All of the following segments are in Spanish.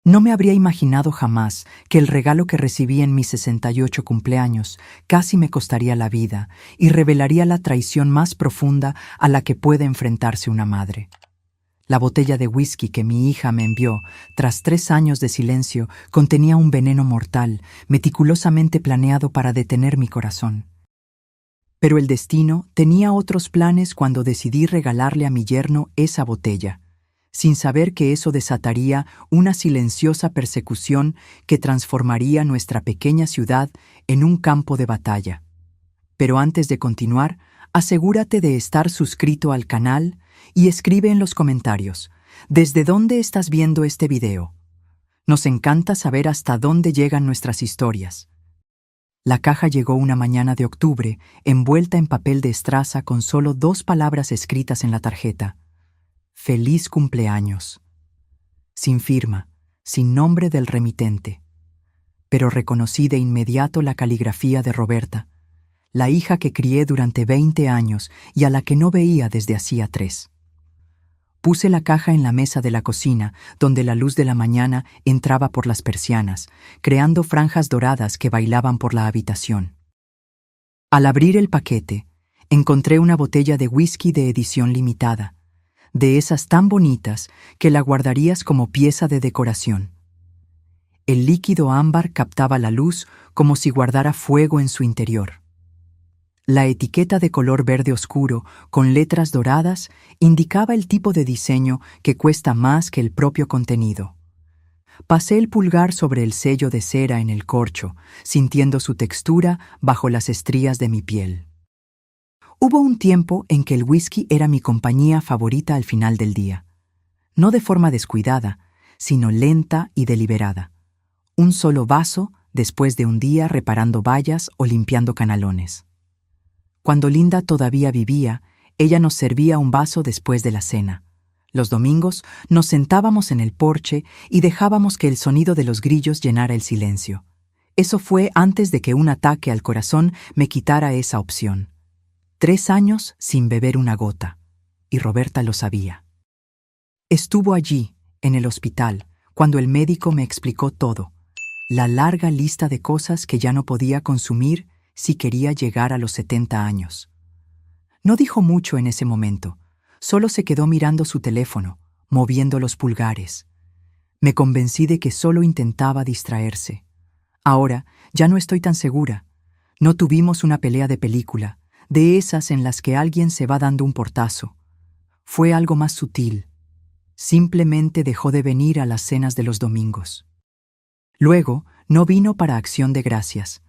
No me habría imaginado jamás que el regalo que recibí en mis 68 cumpleaños casi me costaría la vida y revelaría la traición más profunda a la que puede enfrentarse una madre. La botella de whisky que mi hija me envió, tras 3 años de silencio, contenía un veneno mortal, meticulosamente planeado para detener mi corazón. Pero el destino tenía otros planes cuando decidí regalarle a mi yerno esa botella, sin saber que eso desataría una silenciosa persecución que transformaría nuestra pequeña ciudad en un campo de batalla. Pero antes de continuar, asegúrate de estar suscrito al canal y escribe en los comentarios, ¿desde dónde estás viendo este video? Nos encanta saber hasta dónde llegan nuestras historias. La caja llegó una mañana de octubre, envuelta en papel de estraza con solo 2 palabras escritas en la tarjeta. Feliz cumpleaños. Sin firma, sin nombre del remitente. Pero reconocí de inmediato la caligrafía de Roberta, la hija que crié durante 20 años y a la que no veía desde hacía 3. Puse la caja en la mesa de la cocina, donde la luz de la mañana entraba por las persianas, creando franjas doradas que bailaban por la habitación. Al abrir el paquete, encontré una botella de whisky de edición limitada, de esas tan bonitas que la guardarías como pieza de decoración. El líquido ámbar captaba la luz como si guardara fuego en su interior. La etiqueta de color verde oscuro, con letras doradas, indicaba el tipo de diseño que cuesta más que el propio contenido. Pasé el pulgar sobre el sello de cera en el corcho, sintiendo su textura bajo las estrías de mi piel. Hubo un tiempo en que el whisky era mi compañía favorita al final del día. No de forma descuidada, sino lenta y deliberada. Un solo vaso después de un día reparando vallas o limpiando canalones. Cuando Linda todavía vivía, ella nos servía un vaso después de la cena. Los domingos nos sentábamos en el porche y dejábamos que el sonido de los grillos llenara el silencio. Eso fue antes de que un ataque al corazón me quitara esa opción. 3 años sin beber una gota, y Roberta lo sabía. Estuvo allí, en el hospital, cuando el médico me explicó todo, la larga lista de cosas que ya no podía consumir si quería llegar a los 70 años. No dijo mucho en ese momento, solo se quedó mirando su teléfono, moviendo los pulgares. Me convencí de que solo intentaba distraerse. Ahora ya no estoy tan segura. No tuvimos una pelea de película, de esas en las que alguien se va dando un portazo. Fue algo más sutil. Simplemente dejó de venir a las cenas de los domingos. Luego, no vino para Acción de Gracias.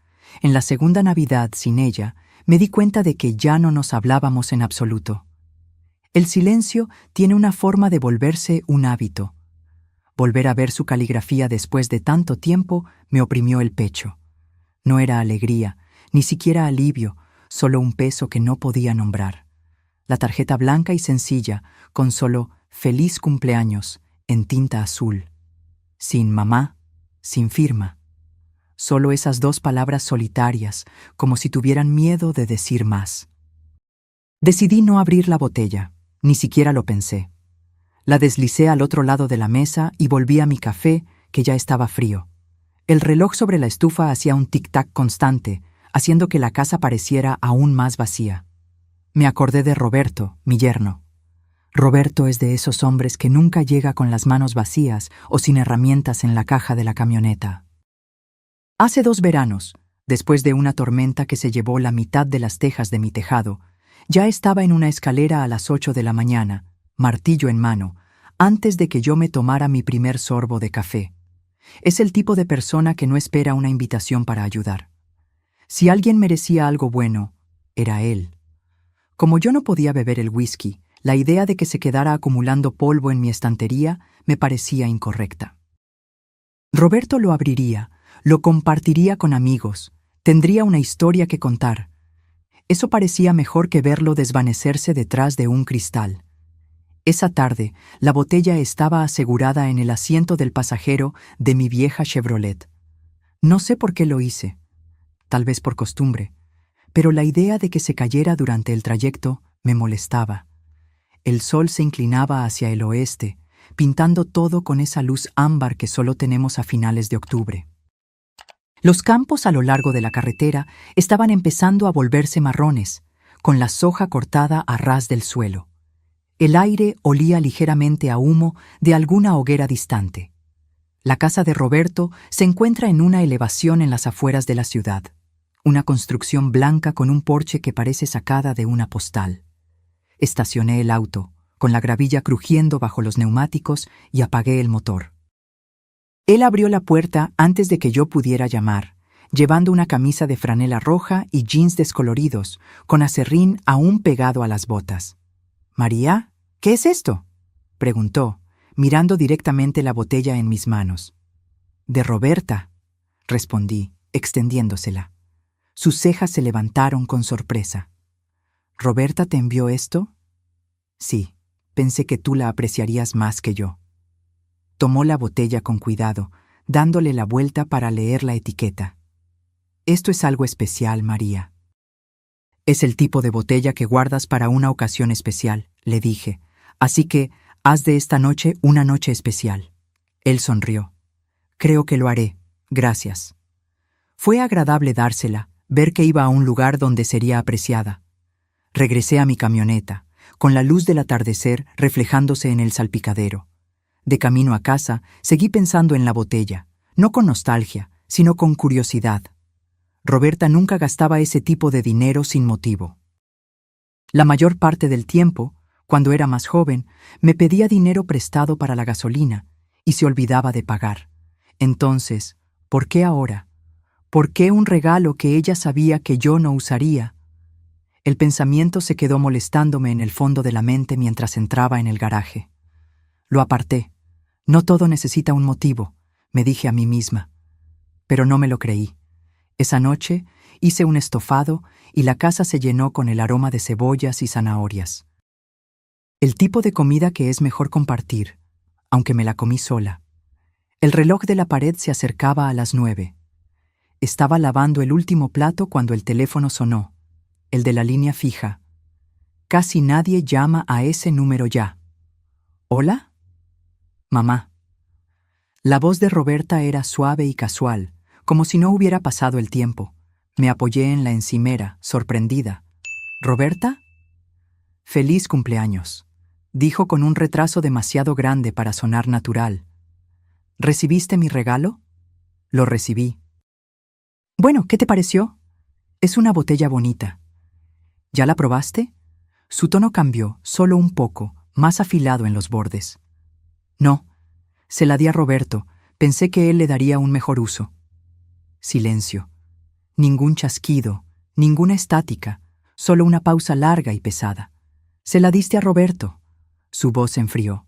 En la segunda Navidad sin ella, me di cuenta de que ya no nos hablábamos en absoluto. El silencio tiene una forma de volverse un hábito. Volver a ver su caligrafía después de tanto tiempo me oprimió el pecho. No era alegría, ni siquiera alivio, solo un peso que no podía nombrar. La tarjeta blanca y sencilla, con solo «Feliz cumpleaños» en tinta azul. Sin mamá, sin firma. Solo esas 2 palabras solitarias, como si tuvieran miedo de decir más. Decidí no abrir la botella, ni siquiera lo pensé. La deslicé al otro lado de la mesa y volví a mi café, que ya estaba frío. El reloj sobre la estufa hacía un tic-tac constante, haciendo que la casa pareciera aún más vacía. Me acordé de Roberto, mi yerno. Roberto es de esos hombres que nunca llega con las manos vacías o sin herramientas en la caja de la camioneta. Hace 2 veranos, después de una tormenta que se llevó la mitad de las tejas de mi tejado, ya estaba en una escalera a las 8 de la mañana, martillo en mano, antes de que yo me tomara mi primer sorbo de café. Es el tipo de persona que no espera una invitación para ayudar. Si alguien merecía algo bueno, era él. Como yo no podía beber el whisky, la idea de que se quedara acumulando polvo en mi estantería me parecía incorrecta. Roberto lo abriría, lo compartiría con amigos, tendría una historia que contar. Eso parecía mejor que verlo desvanecerse detrás de un cristal. Esa tarde, la botella estaba asegurada en el asiento del pasajero de mi vieja Chevrolet. No sé por qué lo hice. Tal vez por costumbre, pero la idea de que se cayera durante el trayecto me molestaba. El sol se inclinaba hacia el oeste, pintando todo con esa luz ámbar que solo tenemos a finales de octubre. Los campos a lo largo de la carretera estaban empezando a volverse marrones, con la soja cortada a ras del suelo. El aire olía ligeramente a humo de alguna hoguera distante. La casa de Roberto se encuentra en una elevación en las afueras de la ciudad, una construcción blanca con un porche que parece sacada de una postal. Estacioné el auto, con la gravilla crujiendo bajo los neumáticos, y apagué el motor. Él abrió la puerta antes de que yo pudiera llamar, llevando una camisa de franela roja y jeans descoloridos, con aserrín aún pegado a las botas. «María, ¿qué es esto?», preguntó, mirando directamente la botella en mis manos. «De Roberta», respondí, extendiéndosela. Sus cejas se levantaron con sorpresa. «¿Roberta te envió esto?». «Sí, pensé que tú la apreciarías más que yo». Tomó la botella con cuidado, dándole la vuelta para leer la etiqueta. «Esto es algo especial, María». «Es el tipo de botella que guardas para una ocasión especial», le dije, «así que haz de esta noche una noche especial». Él sonrió. «Creo que lo haré, gracias». Fue agradable dársela, ver que iba a un lugar donde sería apreciada. Regresé a mi camioneta, con la luz del atardecer reflejándose en el salpicadero. De camino a casa, seguí pensando en la botella, no con nostalgia, sino con curiosidad. Roberta nunca gastaba ese tipo de dinero sin motivo. La mayor parte del tiempo, cuando era más joven, me pedía dinero prestado para la gasolina y se olvidaba de pagar. Entonces, ¿por qué ahora? ¿Por qué un regalo que ella sabía que yo no usaría? El pensamiento se quedó molestándome en el fondo de la mente mientras entraba en el garaje. Lo aparté. No todo necesita un motivo, me dije a mí misma. Pero no me lo creí. Esa noche hice un estofado y la casa se llenó con el aroma de cebollas y zanahorias. El tipo de comida que es mejor compartir, aunque me la comí sola. El reloj de la pared se acercaba a las 9. Estaba lavando el último plato cuando el teléfono sonó, el de la línea fija. Casi nadie llama a ese número ya. ¿Hola? Mamá. La voz de Roberta era suave y casual, como si no hubiera pasado el tiempo. Me apoyé en la encimera, sorprendida. ¿Roberta? «Feliz cumpleaños», dijo con un retraso demasiado grande para sonar natural. «¿Recibiste mi regalo?» «Lo recibí». «Bueno, ¿qué te pareció?» «Es una botella bonita». «¿Ya la probaste?» Su tono cambió, solo un poco, más afilado en los bordes. «No, se la di a Roberto, pensé que él le daría un mejor uso». Silencio. Ningún chasquido, ninguna estática, solo una pausa larga y pesada. «¿Se la diste a Roberto?» Su voz se enfrió.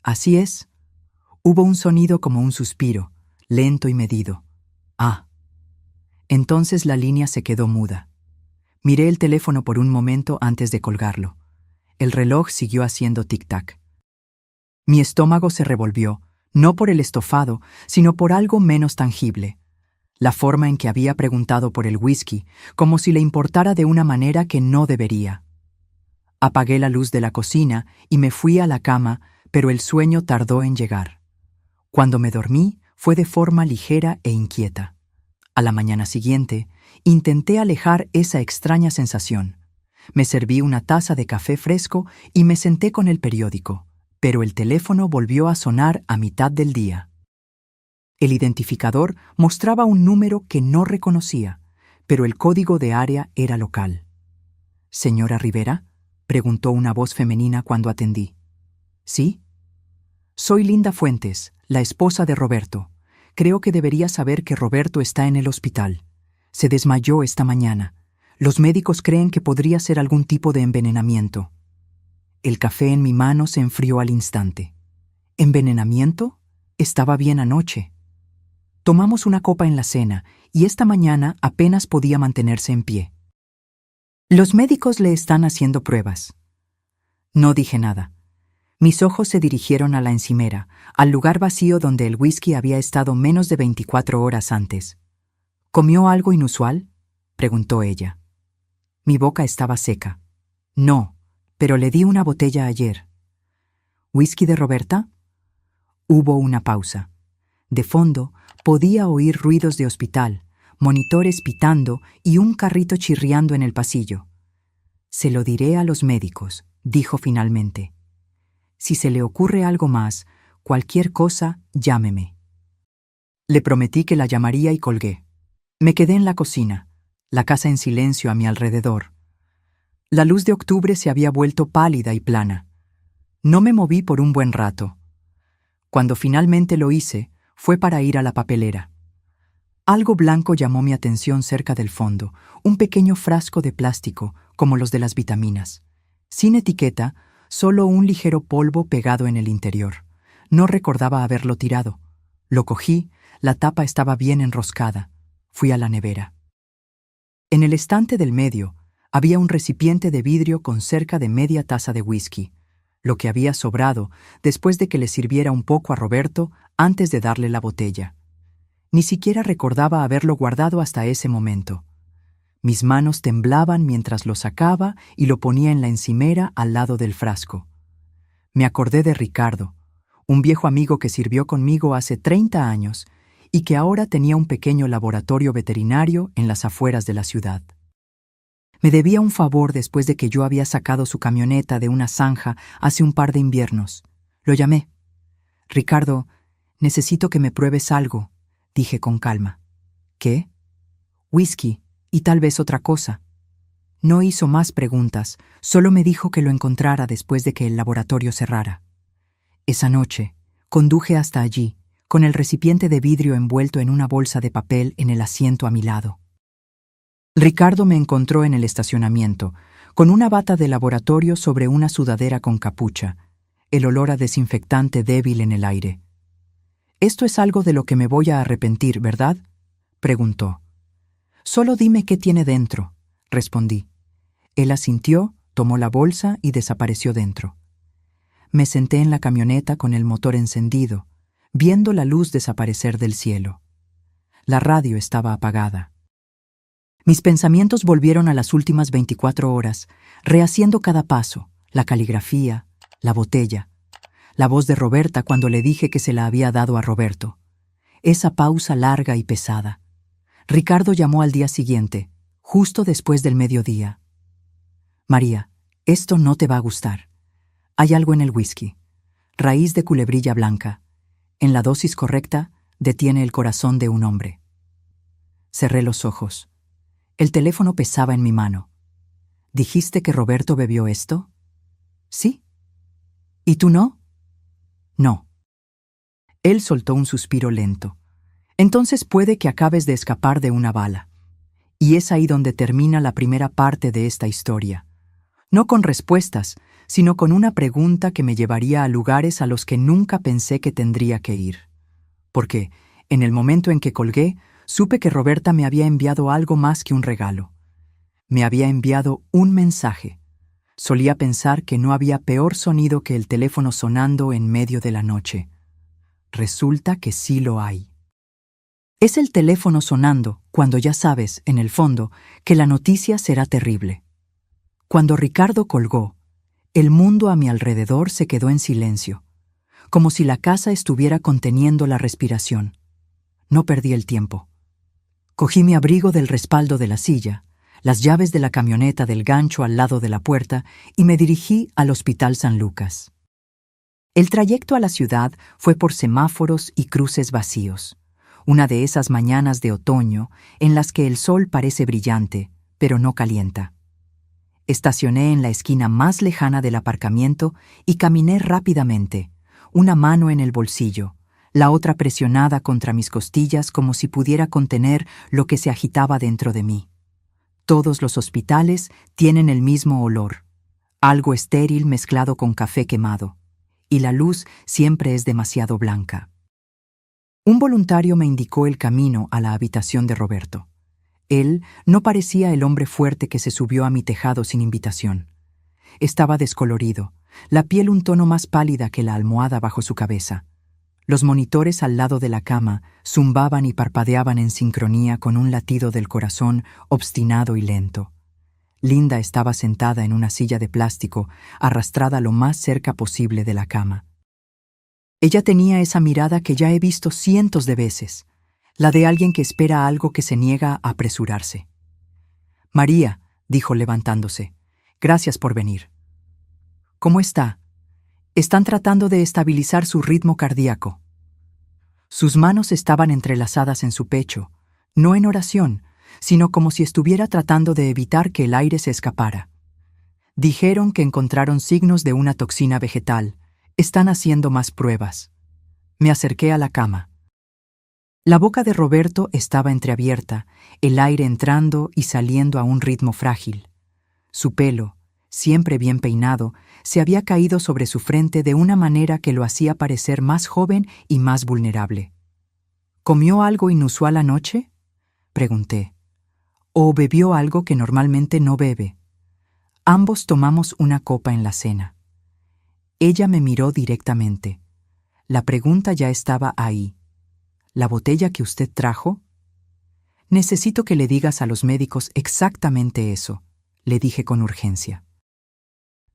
«Así es». Hubo un sonido como un suspiro, lento y medido. «Ah». Entonces la línea se quedó muda. Miré el teléfono por un momento antes de colgarlo. El reloj siguió haciendo tic-tac. Mi estómago se revolvió, no por el estofado, sino por algo menos tangible. La forma en que había preguntado por el whisky, como si le importara de una manera que no debería. Apagué la luz de la cocina y me fui a la cama, pero el sueño tardó en llegar. Cuando me dormí, fue de forma ligera e inquieta. A la mañana siguiente, intenté alejar esa extraña sensación. Me serví una taza de café fresco y me senté con el periódico, pero el teléfono volvió a sonar a mitad del día. El identificador mostraba un número que no reconocía, pero el código de área era local. «¿Señora Rivera?», preguntó una voz femenina cuando atendí. «¿Sí?» «Soy Linda Fuentes, la esposa de Roberto. Creo que debería saber que Roberto está en el hospital. Se desmayó esta mañana. Los médicos creen que podría ser algún tipo de envenenamiento». El café en mi mano se enfrió al instante. ¿Envenenamiento? Estaba bien anoche. Tomamos una copa en la cena y esta mañana apenas podía mantenerse en pie. «Los médicos le están haciendo pruebas». No dije nada. Mis ojos se dirigieron a la encimera, al lugar vacío donde el whisky había estado menos de 24 horas antes. «¿Comió algo inusual?», preguntó ella. Mi boca estaba seca. «No, pero le di una botella ayer». «¿Whisky de Roberta?», Hubo una pausa. De fondo, podía oír ruidos de hospital, monitores pitando y un carrito chirriando en el pasillo. «Se lo diré a los médicos», dijo finalmente. «Si se le ocurre algo más, cualquier cosa, llámeme». Le prometí que la llamaría y colgué. Me quedé en la cocina, la casa en silencio a mi alrededor. La luz de octubre se había vuelto pálida y plana. No me moví por un buen rato. Cuando finalmente lo hice, fue para ir a la papelera. Algo blanco llamó mi atención cerca del fondo, un pequeño frasco de plástico, como los de las vitaminas. Sin etiqueta, solo un ligero polvo pegado en el interior. No recordaba haberlo tirado. Lo cogí, la tapa estaba bien enroscada. Fui a la nevera. En el estante del medio había un recipiente de vidrio con cerca de media taza de whisky, lo que había sobrado después de que le sirviera un poco a Roberto antes de darle la botella. Ni siquiera recordaba haberlo guardado hasta ese momento. Mis manos temblaban mientras lo sacaba y lo ponía en la encimera al lado del frasco. Me acordé de Ricardo, un viejo amigo que sirvió conmigo hace 30 años y que ahora tenía un pequeño laboratorio veterinario en las afueras de la ciudad. Me debía un favor después de que yo había sacado su camioneta de una zanja hace un par de inviernos. Lo llamé. «Ricardo, necesito que me pruebes algo», dije con calma. «¿Qué?» «Whisky y tal vez otra cosa». No hizo más preguntas, solo me dijo que lo encontrara después de que el laboratorio cerrara. Esa noche, conduje hasta allí, con el recipiente de vidrio envuelto en una bolsa de papel en el asiento a mi lado. Ricardo me encontró en el estacionamiento, con una bata de laboratorio sobre una sudadera con capucha, el olor a desinfectante débil en el aire. «Esto es algo de lo que me voy a arrepentir, ¿verdad?», preguntó. «Solo dime qué tiene dentro», respondí. Él asintió, tomó la bolsa y desapareció dentro. Me senté en la camioneta con el motor encendido, viendo la luz desaparecer del cielo. La radio estaba apagada. Mis pensamientos volvieron a las últimas 24 horas, rehaciendo cada paso, la caligrafía, la botella, la voz de Roberta cuando le dije que se la había dado a Roberto. Esa pausa larga y pesada. Ricardo llamó al día siguiente, justo después del mediodía. «María, esto no te va a gustar. Hay algo en el whisky. Raíz de culebrilla blanca. En la dosis correcta, detiene el corazón de un hombre». Cerré los ojos. El teléfono pesaba en mi mano. «¿Dijiste que Roberto bebió esto?» «Sí». «¿Y tú no?» «No». Él soltó un suspiro lento. «Entonces puede que acabes de escapar de una bala. Y es ahí donde termina la primera parte de esta historia. No con respuestas, sino con una pregunta que me llevaría a lugares a los que nunca pensé que tendría que ir. Porque, en el momento en que colgué, supe que Roberta me había enviado algo más que un regalo. Me había enviado un mensaje. Solía pensar que no había peor sonido que el teléfono sonando en medio de la noche. Resulta que sí lo hay. Es el teléfono sonando cuando ya sabes, en el fondo, que la noticia será terrible. Cuando Ricardo colgó, el mundo a mi alrededor se quedó en silencio, como si la casa estuviera conteniendo la respiración. No perdí el tiempo. Cogí mi abrigo del respaldo de la silla, las llaves de la camioneta del gancho al lado de la puerta y me dirigí al Hospital San Lucas. El trayecto a la ciudad fue por semáforos y cruces vacíos, una de esas mañanas de otoño en las que el sol parece brillante, pero no calienta. Estacioné en la esquina más lejana del aparcamiento y caminé rápidamente, una mano en el bolsillo, la otra presionada contra mis costillas como si pudiera contener lo que se agitaba dentro de mí. Todos los hospitales tienen el mismo olor, algo estéril mezclado con café quemado, y la luz siempre es demasiado blanca. Un voluntario me indicó el camino a la habitación de Roberto. Él no parecía el hombre fuerte que se subió a mi tejado sin invitación. Estaba descolorido, la piel un tono más pálida que la almohada bajo su cabeza. Los monitores al lado de la cama zumbaban y parpadeaban en sincronía con un latido del corazón obstinado y lento. Linda estaba sentada en una silla de plástico, arrastrada lo más cerca posible de la cama. Ella tenía esa mirada que ya he visto cientos de veces, la de alguien que espera algo que se niega a apresurarse. María, dijo levantándose, gracias por venir. ¿Cómo está? Están tratando de estabilizar su ritmo cardíaco. Sus manos estaban entrelazadas en su pecho, no en oración, sino como si estuviera tratando de evitar que el aire se escapara. Dijeron que encontraron signos de una toxina vegetal. Están haciendo más pruebas. Me acerqué a la cama. La boca de Roberto estaba entreabierta, el aire entrando y saliendo a un ritmo frágil. Su pelo, siempre bien peinado, se había caído sobre su frente de una manera que lo hacía parecer más joven y más vulnerable. ¿Comió algo inusual anoche?, pregunté. ¿O bebió algo que normalmente no bebe? Ambos tomamos una copa en la cena. Ella me miró directamente. La pregunta ya estaba ahí. ¿La botella que usted trajo? Necesito que le digas a los médicos exactamente eso, le dije con urgencia.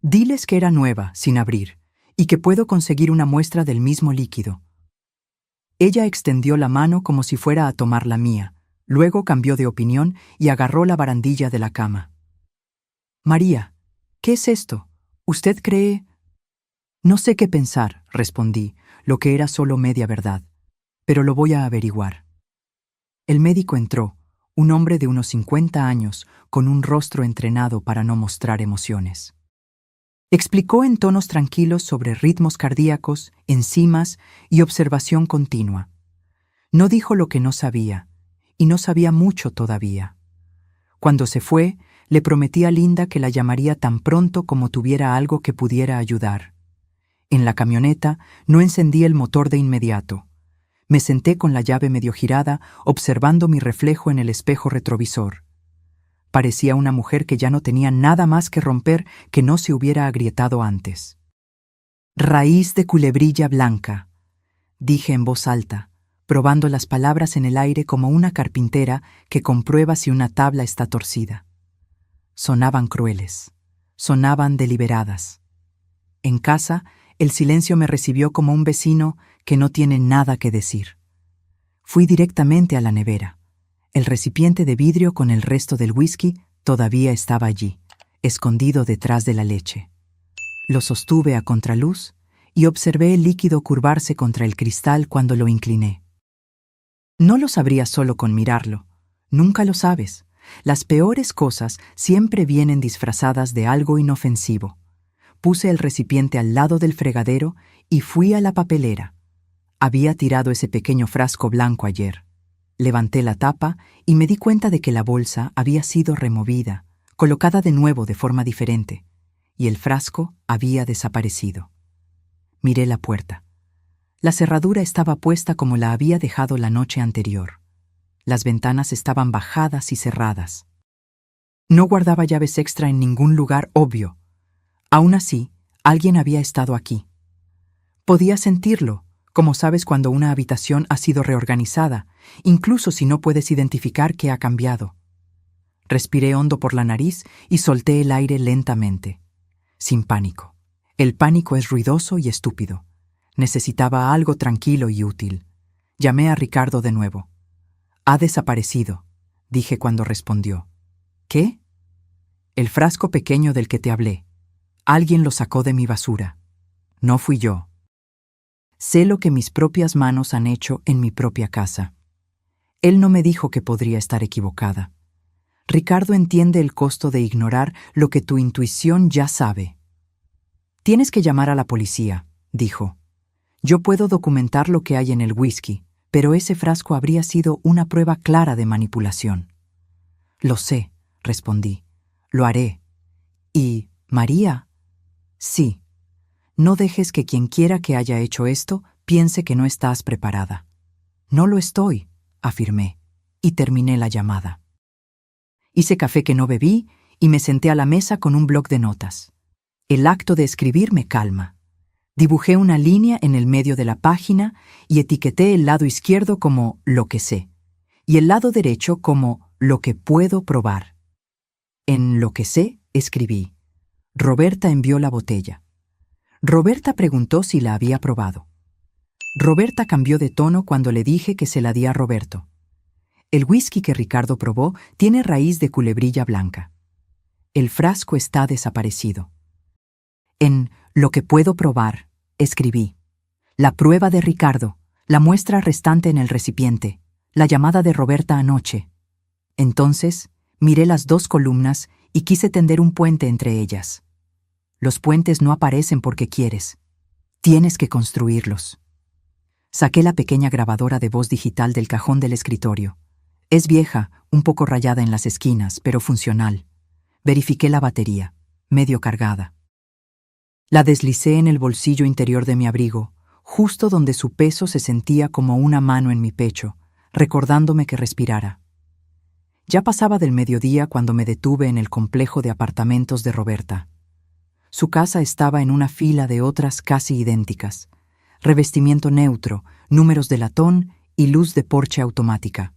Diles que era nueva, sin abrir, y que puedo conseguir una muestra del mismo líquido. Ella extendió la mano como si fuera a tomar la mía, luego cambió de opinión y agarró la barandilla de la cama. María, ¿qué es esto? ¿Usted cree? No sé qué pensar, respondí, lo que era solo media verdad, pero lo voy a averiguar. El médico entró, un hombre de unos 50 años, con un rostro entrenado para no mostrar emociones. Explicó en tonos tranquilos sobre ritmos cardíacos, enzimas y observación continua. No dijo lo que no sabía, y no sabía mucho todavía. Cuando se fue, le prometí a Linda que la llamaría tan pronto como tuviera algo que pudiera ayudar. En la camioneta no encendí el motor de inmediato. Me senté con la llave medio girada, observando mi reflejo en el espejo retrovisor. Parecía una mujer que ya no tenía nada más que romper que no se hubiera agrietado antes. Raíz de culebrilla blanca, dije en voz alta, probando las palabras en el aire como una carpintera que comprueba si una tabla está torcida. Sonaban crueles, sonaban deliberadas. En casa, el silencio me recibió como un vecino que no tiene nada que decir. Fui directamente a la nevera. El recipiente de vidrio con el resto del whisky todavía estaba allí, escondido detrás de la leche. Lo sostuve a contraluz y observé el líquido curvarse contra el cristal cuando lo incliné. No lo sabrías solo con mirarlo. Nunca lo sabes. Las peores cosas siempre vienen disfrazadas de algo inofensivo. Puse el recipiente al lado del fregadero y fui a la papelera. Había tirado ese pequeño frasco blanco ayer. Levanté la tapa y me di cuenta de que la bolsa había sido removida, colocada de nuevo de forma diferente, y el frasco había desaparecido. Miré la puerta. La cerradura estaba puesta como la había dejado la noche anterior. Las ventanas estaban bajadas y cerradas. No guardaba llaves extra en ningún lugar obvio. Aún así, alguien había estado aquí. Podía sentirlo, como sabes cuando una habitación ha sido reorganizada, incluso si no puedes identificar qué ha cambiado. Respiré hondo por la nariz y solté el aire lentamente, sin pánico. El pánico es ruidoso y estúpido. Necesitaba algo tranquilo y útil. Llamé a Ricardo de nuevo. Ha desaparecido, dije cuando respondió. ¿Qué? El frasco pequeño del que te hablé. Alguien lo sacó de mi basura. No fui yo. Sé lo que mis propias manos han hecho en mi propia casa. Él no me dijo que podría estar equivocada. Ricardo entiende el costo de ignorar lo que tu intuición ya sabe. Tienes que llamar a la policía, dijo. Yo puedo documentar lo que hay en el whisky, pero ese frasco habría sido una prueba clara de manipulación. Lo sé, respondí. Lo haré. ¿Y María? Sí. No dejes que quien quiera que haya hecho esto piense que no estás preparada. No lo estoy, afirmé, y terminé la llamada. Hice café que no bebí y me senté a la mesa con un bloc de notas. El acto de escribir me calma. Dibujé una línea en el medio de la página y etiqueté el lado izquierdo como lo que sé, y el lado derecho como lo que puedo probar. En lo que sé, escribí: Roberta envió la botella. Roberta preguntó si la había probado. Roberta cambió de tono cuando le dije que se la di a Roberto. El whisky que Ricardo probó tiene raíz de culebrilla blanca. El frasco está desaparecido. En Lo que puedo probar, escribí. La prueba de Ricardo, la muestra restante en el recipiente, la llamada de Roberta anoche. Entonces, miré las dos columnas y quise tender un puente entre ellas. Los puentes no aparecen porque quieres. Tienes que construirlos. Saqué la pequeña grabadora de voz digital del cajón del escritorio. Es vieja, un poco rayada en las esquinas, pero funcional. Verifiqué la batería, medio cargada. La deslicé en el bolsillo interior de mi abrigo, justo donde su peso se sentía como una mano en mi pecho, recordándome que respirara. Ya pasaba del mediodía cuando me detuve en el complejo de apartamentos de Roberta. Su casa estaba en una fila de otras casi idénticas. Revestimiento neutro, números de latón y luz de porche automática.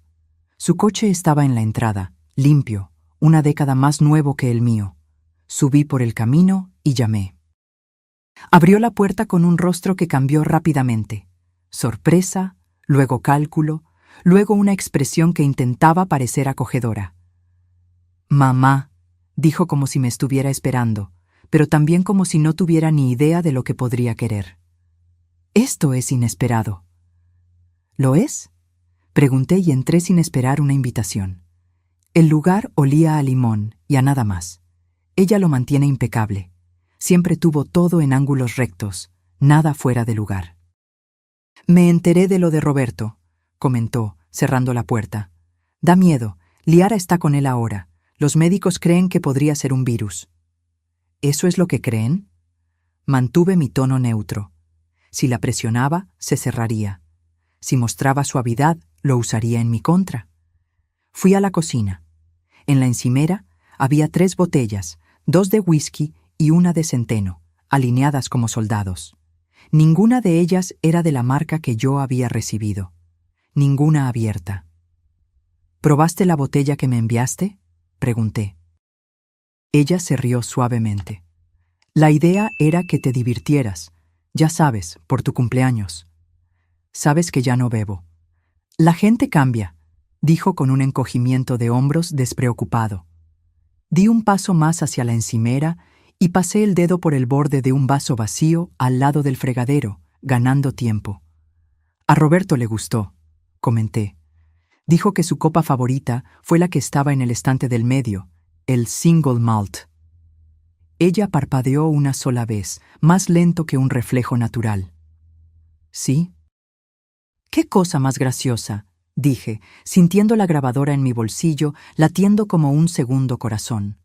Su coche estaba en la entrada, limpio, una década más nuevo que el mío. Subí por el camino y llamé. Abrió la puerta con un rostro que cambió rápidamente. Sorpresa, luego cálculo, luego una expresión que intentaba parecer acogedora. «Mamá», dijo como si me estuviera esperando, pero también como si no tuviera ni idea de lo que podría querer. «Esto es inesperado». «¿Lo es?», pregunté y entré sin esperar una invitación. El lugar olía a limón y a nada más. Ella lo mantiene impecable. Siempre tuvo todo en ángulos rectos, nada fuera de lugar. «Me enteré de lo de Roberto», comentó, cerrando la puerta. «Da miedo. Liara está con él ahora. Los médicos creen que podría ser un virus». «¿Eso es lo que creen?». Mantuve mi tono neutro. Si la presionaba, se cerraría. Si mostraba suavidad, lo usaría en mi contra. Fui a la cocina. En la encimera había 3 botellas, 2 de whisky y una de centeno, alineadas como soldados. Ninguna de ellas era de la marca que yo había recibido. Ninguna abierta. «¿Probaste la botella que me enviaste?», pregunté. Ella se rió suavemente. «La idea era que te divirtieras, ya sabes, por tu cumpleaños. Sabes que ya no bebo». «La gente cambia», dijo con un encogimiento de hombros despreocupado. Di un paso más hacia la encimera y pasé el dedo por el borde de un vaso vacío al lado del fregadero, ganando tiempo. «A Roberto le gustó», comenté. Dijo que su copa favorita fue la que estaba en el estante del medio, el single malt. Ella parpadeó una sola vez, más lento que un reflejo natural. «¿Sí?». «¿Qué cosa más graciosa?», dije, sintiendo la grabadora en mi bolsillo, latiendo como un segundo corazón.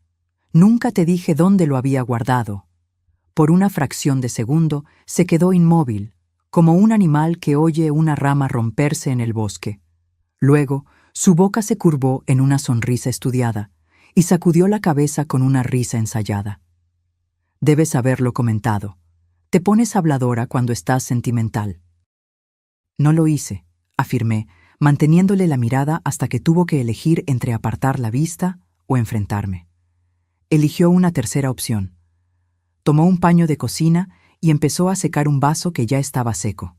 «Nunca te dije dónde lo había guardado». Por una fracción de segundo se quedó inmóvil, como un animal que oye una rama romperse en el bosque. Luego, su boca se curvó en una sonrisa estudiada y sacudió la cabeza con una risa ensayada. «Debes haberlo comentado. Te pones habladora cuando estás sentimental». «No lo hice», afirmé, manteniéndole la mirada hasta que tuvo que elegir entre apartar la vista o enfrentarme. Eligió una tercera opción. Tomó un paño de cocina y empezó a secar un vaso que ya estaba seco.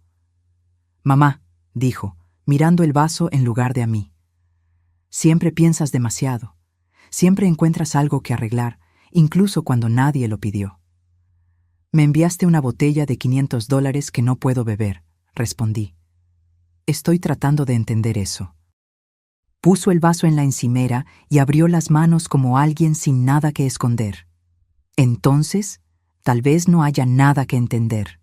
«Mamá», dijo, mirando el vaso en lugar de a mí. «Siempre piensas demasiado. Siempre encuentras algo que arreglar, incluso cuando nadie lo pidió». «Me enviaste una botella de $500 que no puedo beber», respondí. «Estoy tratando de entender eso». Puso el vaso en la encimera y abrió las manos como alguien sin nada que esconder. «Entonces, tal vez no haya nada que entender.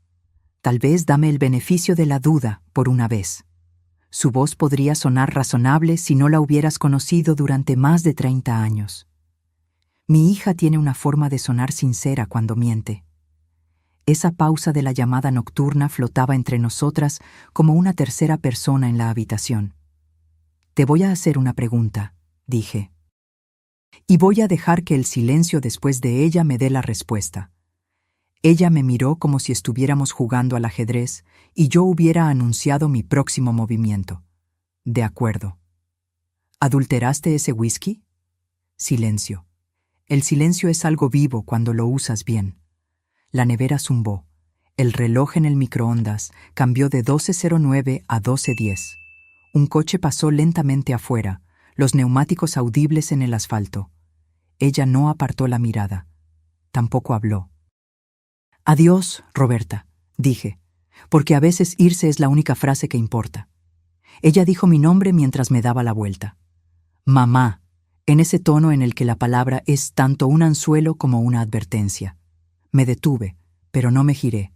Tal vez dame el beneficio de la duda por una vez». Su voz podría sonar razonable si no la hubieras conocido durante más de 30 años. Mi hija tiene una forma de sonar sincera cuando miente. Esa pausa de la llamada nocturna flotaba entre nosotras como una tercera persona en la habitación. «Te voy a hacer una pregunta», dije. «Y voy a dejar que el silencio después de ella me dé la respuesta». Ella me miró como si estuviéramos jugando al ajedrez y yo hubiera anunciado mi próximo movimiento. «De acuerdo». «¿Adulteraste ese whisky?». Silencio. El silencio es algo vivo cuando lo usas bien. La nevera zumbó. El reloj en el microondas cambió de 12:09 a 12:10. Un coche pasó lentamente afuera, los neumáticos audibles en el asfalto. Ella no apartó la mirada. Tampoco habló. «Adiós, Roberta», dije, porque a veces irse es la única frase que importa. Ella dijo mi nombre mientras me daba la vuelta. «Mamá», en ese tono en el que la palabra es tanto un anzuelo como una advertencia. Me detuve, pero no me giré.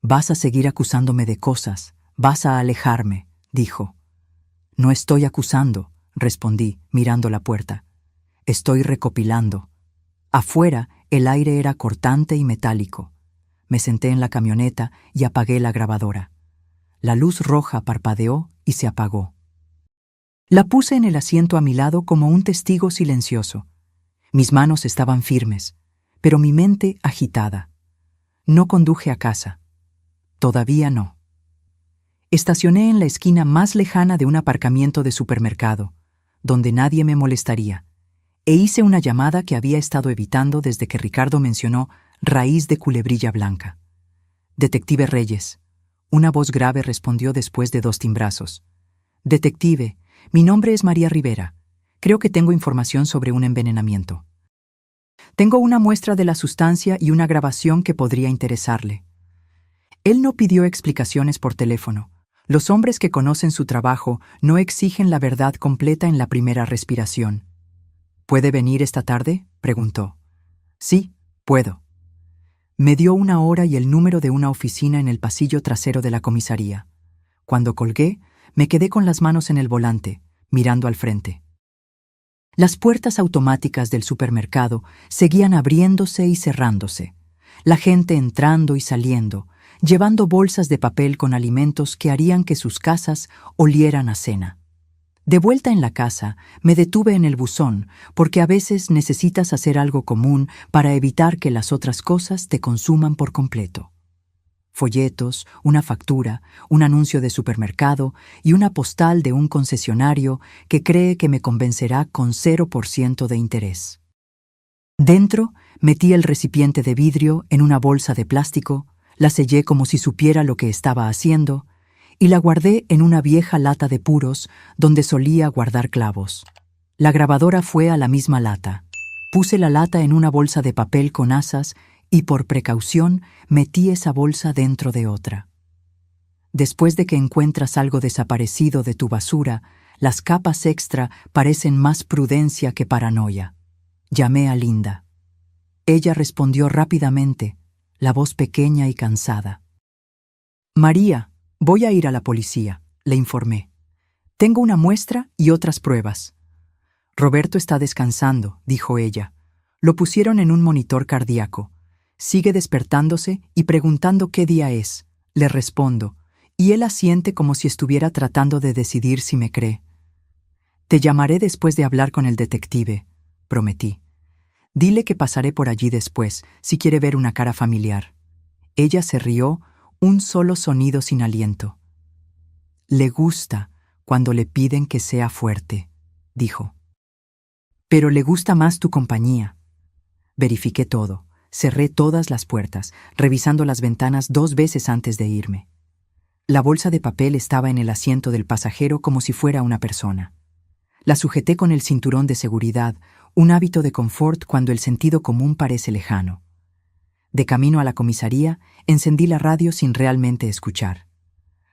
«Vas a seguir acusándome de cosas, vas a alejarme», dijo. «No estoy acusando», respondí, mirando la puerta. «Estoy recopilando». Afuera, el aire era cortante y metálico. Me senté en la camioneta y apagué la grabadora. La luz roja parpadeó y se apagó. La puse en el asiento a mi lado como un testigo silencioso. Mis manos estaban firmes, pero mi mente agitada. No conduje a casa. Todavía no. Estacioné en la esquina más lejana de un aparcamiento de supermercado, donde nadie me molestaría, e hice una llamada que había estado evitando desde que Ricardo mencionó raíz de culebrilla blanca. «Detective Reyes», una voz grave respondió después de 2 timbrazos. «Detective, mi nombre es María Rivera. Creo que tengo información sobre un envenenamiento. Tengo una muestra de la sustancia y una grabación que podría interesarle». Él no pidió explicaciones por teléfono. Los hombres que conocen su trabajo no exigen la verdad completa en la primera respiración. «¿Puede venir esta tarde?», preguntó. «Sí, puedo». Me dio una hora y el número de una oficina en el pasillo trasero de la comisaría. Cuando colgué, me quedé con las manos en el volante, mirando al frente. Las puertas automáticas del supermercado seguían abriéndose y cerrándose. La gente entrando y saliendo, llevando bolsas de papel con alimentos que harían que sus casas olieran a cena. De vuelta en la casa, me detuve en el buzón, porque a veces necesitas hacer algo común para evitar que las otras cosas te consuman por completo. Folletos, una factura, un anuncio de supermercado y una postal de un concesionario que cree que me convencerá con 0% de interés. Dentro, metí el recipiente de vidrio en una bolsa de plástico, la sellé como si supiera lo que estaba haciendo y la guardé en una vieja lata de puros donde solía guardar clavos. La grabadora fue a la misma lata. Puse la lata en una bolsa de papel con asas y por precaución metí esa bolsa dentro de otra. Después de que encuentras algo desaparecido de tu basura, las capas extra parecen más prudencia que paranoia. Llamé a Linda. Ella respondió rápidamente, la voz pequeña y cansada. «María, voy a ir a la policía», le informé. «Tengo una muestra y otras pruebas». «Roberto está descansando», dijo ella. «Lo pusieron en un monitor cardíaco. Sigue despertándose y preguntando qué día es», le respondo, y él asiente como si estuviera tratando de decidir si me cree. «Te llamaré después de hablar con el detective», prometí. «Dile que pasaré por allí después, si quiere ver una cara familiar». Ella se rió, un solo sonido sin aliento. «Le gusta cuando le piden que sea fuerte», dijo. «Pero le gusta más tu compañía». Verifiqué todo, cerré todas las puertas, revisando las ventanas 2 veces antes de irme. La bolsa de papel estaba en el asiento del pasajero como si fuera una persona. La sujeté con el cinturón de seguridad, un hábito de confort cuando el sentido común parece lejano. De camino a la comisaría, encendí la radio sin realmente escuchar.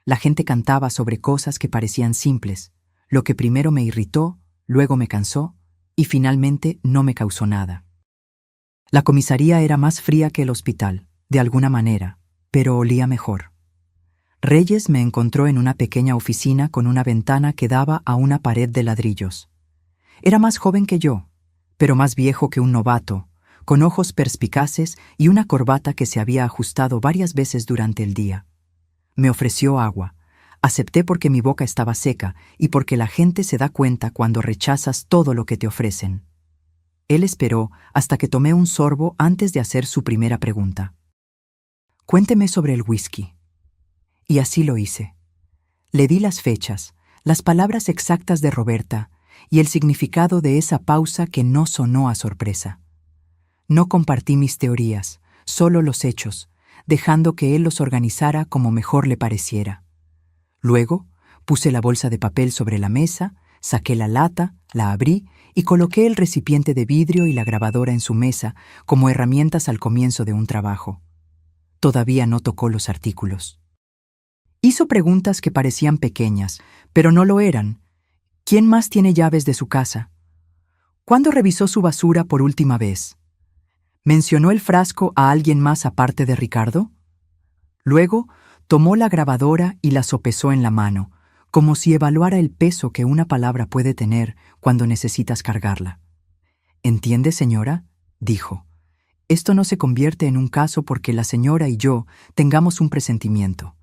La gente cantaba sobre cosas que parecían simples, lo que primero me irritó, luego me cansó y finalmente no me causó nada. La comisaría era más fría que el hospital, de alguna manera, pero olía mejor. Reyes me encontró en una pequeña oficina con una ventana que daba a una pared de ladrillos. Era más joven que yo, pero más viejo que un novato, con ojos perspicaces y una corbata que se había ajustado varias veces durante el día. Me ofreció agua. Acepté porque mi boca estaba seca y porque la gente se da cuenta cuando rechazas todo lo que te ofrecen. Él esperó hasta que tomé un sorbo antes de hacer su primera pregunta. «Cuénteme sobre el whisky». Y así lo hice. Le di las fechas, las palabras exactas de Roberta y el significado de esa pausa que no sonó a sorpresa. No compartí mis teorías, solo los hechos, dejando que él los organizara como mejor le pareciera. Luego, puse la bolsa de papel sobre la mesa, saqué la lata, la abrí y coloqué el recipiente de vidrio y la grabadora en su mesa como herramientas al comienzo de un trabajo. Todavía no tocó los artículos. Hizo preguntas que parecían pequeñas, pero no lo eran. ¿Quién más tiene llaves de su casa? ¿Cuándo revisó su basura por última vez? ¿Mencionó el frasco a alguien más aparte de Ricardo? Luego, tomó la grabadora y la sopesó en la mano, como si evaluara el peso que una palabra puede tener cuando necesitas cargarla. «¿Entiende, señora?», dijo. «Esto no se convierte en un caso porque la señora y yo tengamos un presentimiento.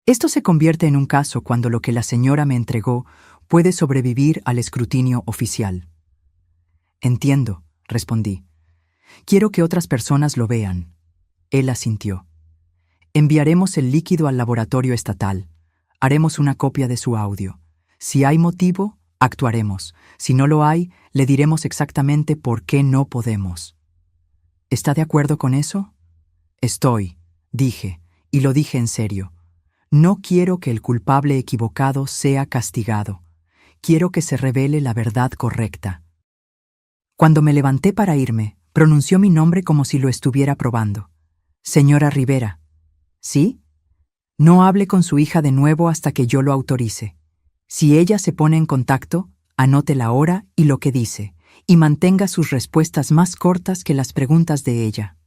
Esto se convierte en un caso cuando lo que la señora me entregó puede sobrevivir al escrutinio oficial». «Entiendo», respondí. «Quiero que otras personas lo vean». Él asintió. «Enviaremos el líquido al laboratorio estatal. Haremos una copia de su audio. Si hay motivo, actuaremos. Si no lo hay, le diremos exactamente por qué no podemos». «¿Está de acuerdo con eso?» «Estoy», dije, y lo dije en serio. «No quiero que el culpable equivocado sea castigado. Quiero que se revele la verdad correcta». Cuando me levanté para irme, pronunció mi nombre como si lo estuviera probando. «Señora Rivera». «¿Sí?» «No hable con su hija de nuevo hasta que yo lo autorice. Si ella se pone en contacto, anote la hora y lo que dice, y mantenga sus respuestas más cortas que las preguntas de ella».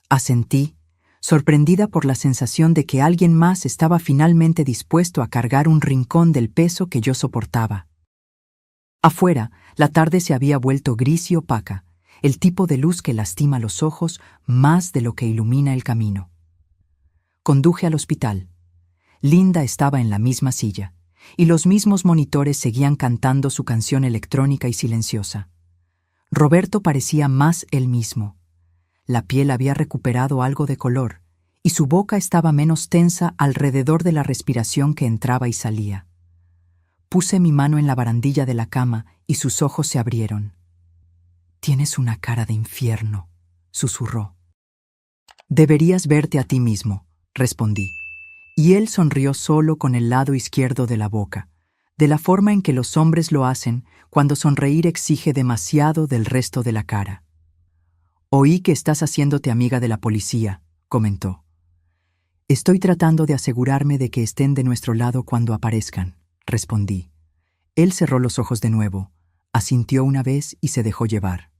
Asentí, sorprendida por la sensación de que alguien más estaba finalmente dispuesto a cargar un rincón del peso que yo soportaba. Afuera, la tarde se había vuelto gris y opaca, el tipo de luz que lastima los ojos más de lo que ilumina el camino. Conduje al hospital. Linda estaba en la misma silla, y los mismos monitores seguían cantando su canción electrónica y silenciosa. Roberto parecía más él mismo. La piel había recuperado algo de color, y su boca estaba menos tensa alrededor de la respiración que entraba y salía. Puse mi mano en la barandilla de la cama y sus ojos se abrieron. «Tienes una cara de infierno», susurró. «Deberías verte a ti mismo», respondí. Y él sonrió solo con el lado izquierdo de la boca, de la forma en que los hombres lo hacen cuando sonreír exige demasiado del resto de la cara. «Oí que estás haciéndote amiga de la policía», comentó. «Estoy tratando de asegurarme de que estén de nuestro lado cuando aparezcan», respondí. Él cerró los ojos de nuevo, asintió una vez y se dejó llevar.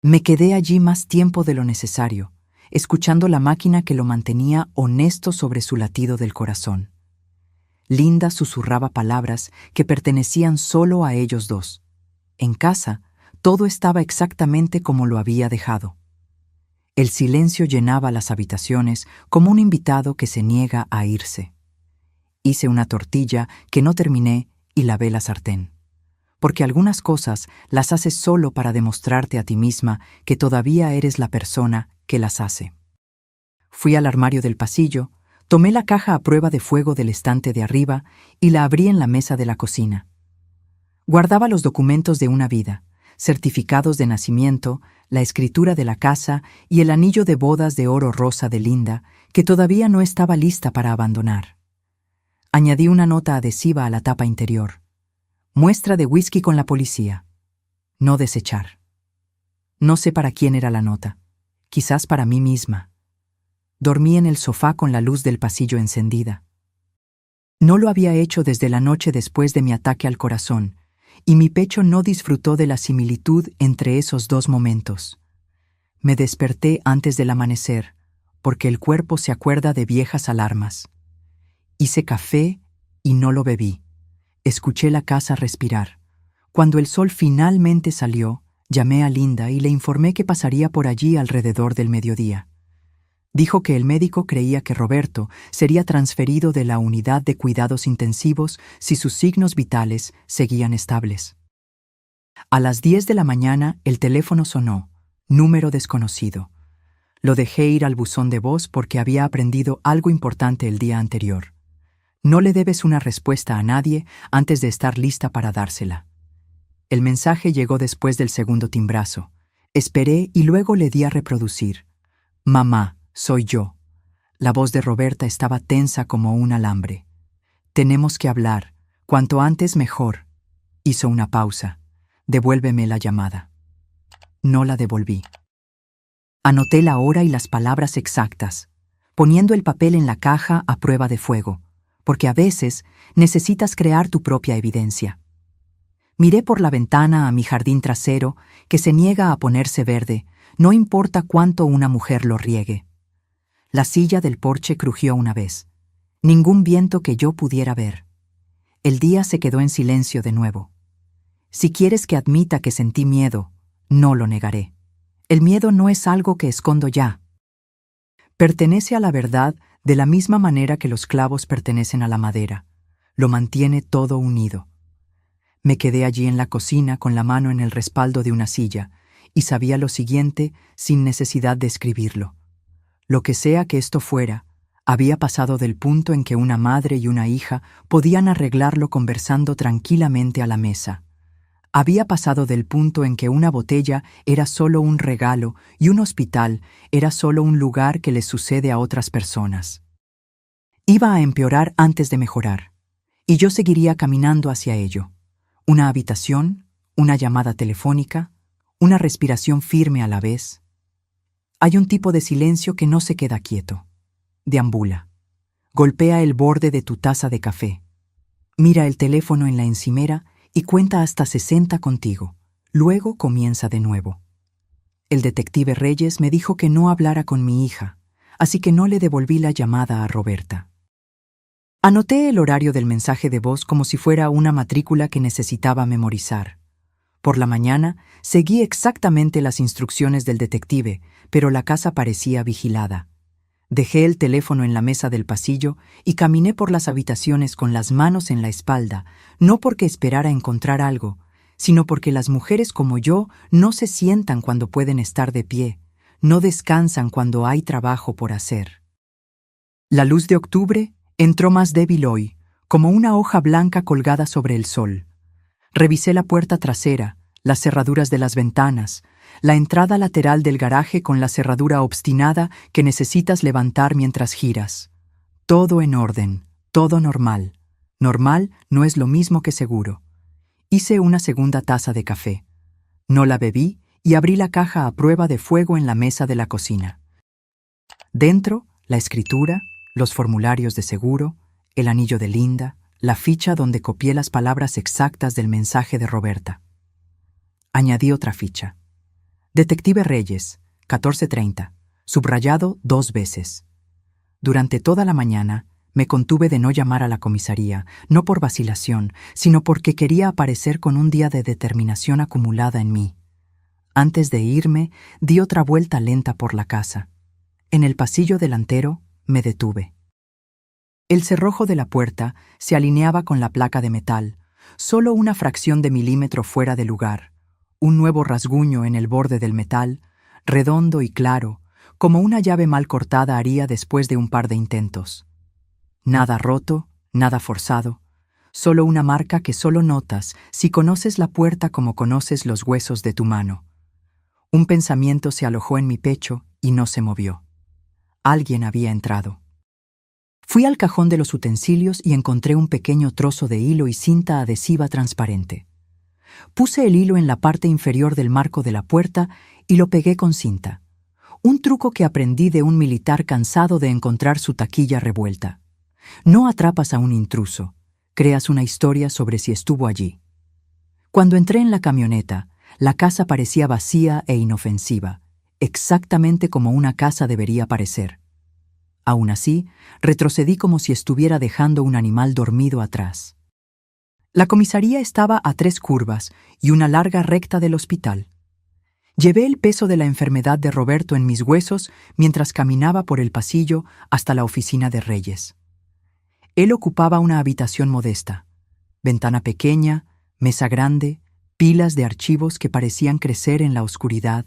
Me quedé allí más tiempo de lo necesario, escuchando la máquina que lo mantenía honesto sobre su latido del corazón. Linda susurraba palabras que pertenecían solo a ellos dos. En casa, todo estaba exactamente como lo había dejado. El silencio llenaba las habitaciones como un invitado que se niega a irse. Hice una tortilla que no terminé y lavé la sartén. Porque algunas cosas las haces solo para demostrarte a ti misma que todavía eres la persona que las hace. Fui al armario del pasillo, tomé la caja a prueba de fuego del estante de arriba y la abrí en la mesa de la cocina. Guardaba los documentos de una vida, certificados de nacimiento, la escritura de la casa y el anillo de bodas de oro rosa de Linda, que todavía no estaba lista para abandonar. Añadí una nota adhesiva a la tapa interior. Muestra de whisky con la policía. No desechar. No sé para quién era la nota. Quizás para mí misma. Dormí en el sofá con la luz del pasillo encendida. No lo había hecho desde la noche después de mi ataque al corazón, y mi pecho no disfrutó de la similitud entre esos dos momentos. Me desperté antes del amanecer, porque el cuerpo se acuerda de viejas alarmas. Hice café y no lo bebí. Escuché la casa respirar. Cuando el sol finalmente salió, llamé a Linda y le informé que pasaría por allí alrededor del mediodía. Dijo que el médico creía que Roberto sería transferido de la unidad de cuidados intensivos si sus signos vitales seguían estables. A las 10 de la mañana el teléfono sonó, número desconocido. Lo dejé ir al buzón de voz porque había aprendido algo importante el día anterior. No le debes una respuesta a nadie antes de estar lista para dársela. El mensaje llegó después del segundo timbrazo. Esperé y luego le di a reproducir. «Mamá», soy yo. La voz de Roberta estaba tensa como un alambre. Tenemos que hablar. Cuanto antes mejor. Hizo una pausa. Devuélveme la llamada. No la devolví. Anoté la hora y las palabras exactas, poniendo el papel en la caja a prueba de fuego, porque a veces necesitas crear tu propia evidencia. Miré por la ventana a mi jardín trasero, que se niega a ponerse verde, no importa cuánto una mujer lo riegue. La silla del porche crujió una vez. Ningún viento que yo pudiera ver. El día se quedó en silencio de nuevo. Si quieres que admita que sentí miedo, no lo negaré. El miedo no es algo que escondo ya. Pertenece a la verdad de la misma manera que los clavos pertenecen a la madera. Lo mantiene todo unido. Me quedé allí en la cocina con la mano en el respaldo de una silla y sabía lo siguiente sin necesidad de escribirlo. Lo que sea que esto fuera, había pasado del punto en que una madre y una hija podían arreglarlo conversando tranquilamente a la mesa. Había pasado del punto en que una botella era solo un regalo y un hospital era solo un lugar que les sucede a otras personas. Iba a empeorar antes de mejorar, y yo seguiría caminando hacia ello. Una habitación, una llamada telefónica, una respiración firme a la vez. Hay un tipo de silencio que no se queda quieto. Deambula. Golpea el borde de tu taza de café. Mira el teléfono en la encimera y cuenta hasta 60 contigo. Luego comienza de nuevo. El detective Reyes me dijo que no hablara con mi hija, así que no le devolví la llamada a Roberta. Anoté el horario del mensaje de voz como si fuera una matrícula que necesitaba memorizar. Por la mañana seguí exactamente las instrucciones del detective, pero la casa parecía vigilada. Dejé el teléfono en la mesa del pasillo y caminé por las habitaciones con las manos en la espalda, no porque esperara encontrar algo, sino porque las mujeres como yo no se sientan cuando pueden estar de pie, no descansan cuando hay trabajo por hacer. La luz de octubre entró más débil hoy, como una hoja blanca colgada sobre el sol. Revisé la puerta trasera, las cerraduras de las ventanas, la entrada lateral del garaje con la cerradura obstinada que necesitas levantar mientras giras. Todo en orden, todo normal. Normal no es lo mismo que seguro. Hice una segunda taza de café. No la bebí y abrí la caja a prueba de fuego en la mesa de la cocina. Dentro, la escritura, los formularios de seguro, el anillo de Linda, la ficha donde copié las palabras exactas del mensaje de Roberta. Añadí otra ficha. Detective Reyes, 14:30, subrayado 2 veces. Durante toda la mañana me contuve de no llamar a la comisaría, no por vacilación, sino porque quería aparecer con un día de determinación acumulada en mí. Antes de irme, di otra vuelta lenta por la casa. En el pasillo delantero me detuve. El cerrojo de la puerta se alineaba con la placa de metal, solo una fracción de milímetro fuera de lugar. Un nuevo rasguño en el borde del metal, redondo y claro, como una llave mal cortada haría después de un par de intentos. Nada roto, nada forzado, solo una marca que solo notas si conoces la puerta como conoces los huesos de tu mano. Un pensamiento se alojó en mi pecho y no se movió. Alguien había entrado. Fui al cajón de los utensilios y encontré un pequeño trozo de hilo y cinta adhesiva transparente. Puse el hilo en la parte inferior del marco de la puerta y lo pegué con cinta. Un truco que aprendí de un militar cansado de encontrar su taquilla revuelta. No atrapas a un intruso, creas una historia sobre si estuvo allí. Cuando entré en la camioneta, la casa parecía vacía e inofensiva, exactamente como una casa debería parecer. Aún así, retrocedí como si estuviera dejando un animal dormido atrás. La comisaría estaba a 3 curvas y una larga recta del hospital. Llevé el peso de la enfermedad de Roberto en mis huesos mientras caminaba por el pasillo hasta la oficina de Reyes. Él ocupaba una habitación modesta. Ventana pequeña, mesa grande, pilas de archivos que parecían crecer en la oscuridad.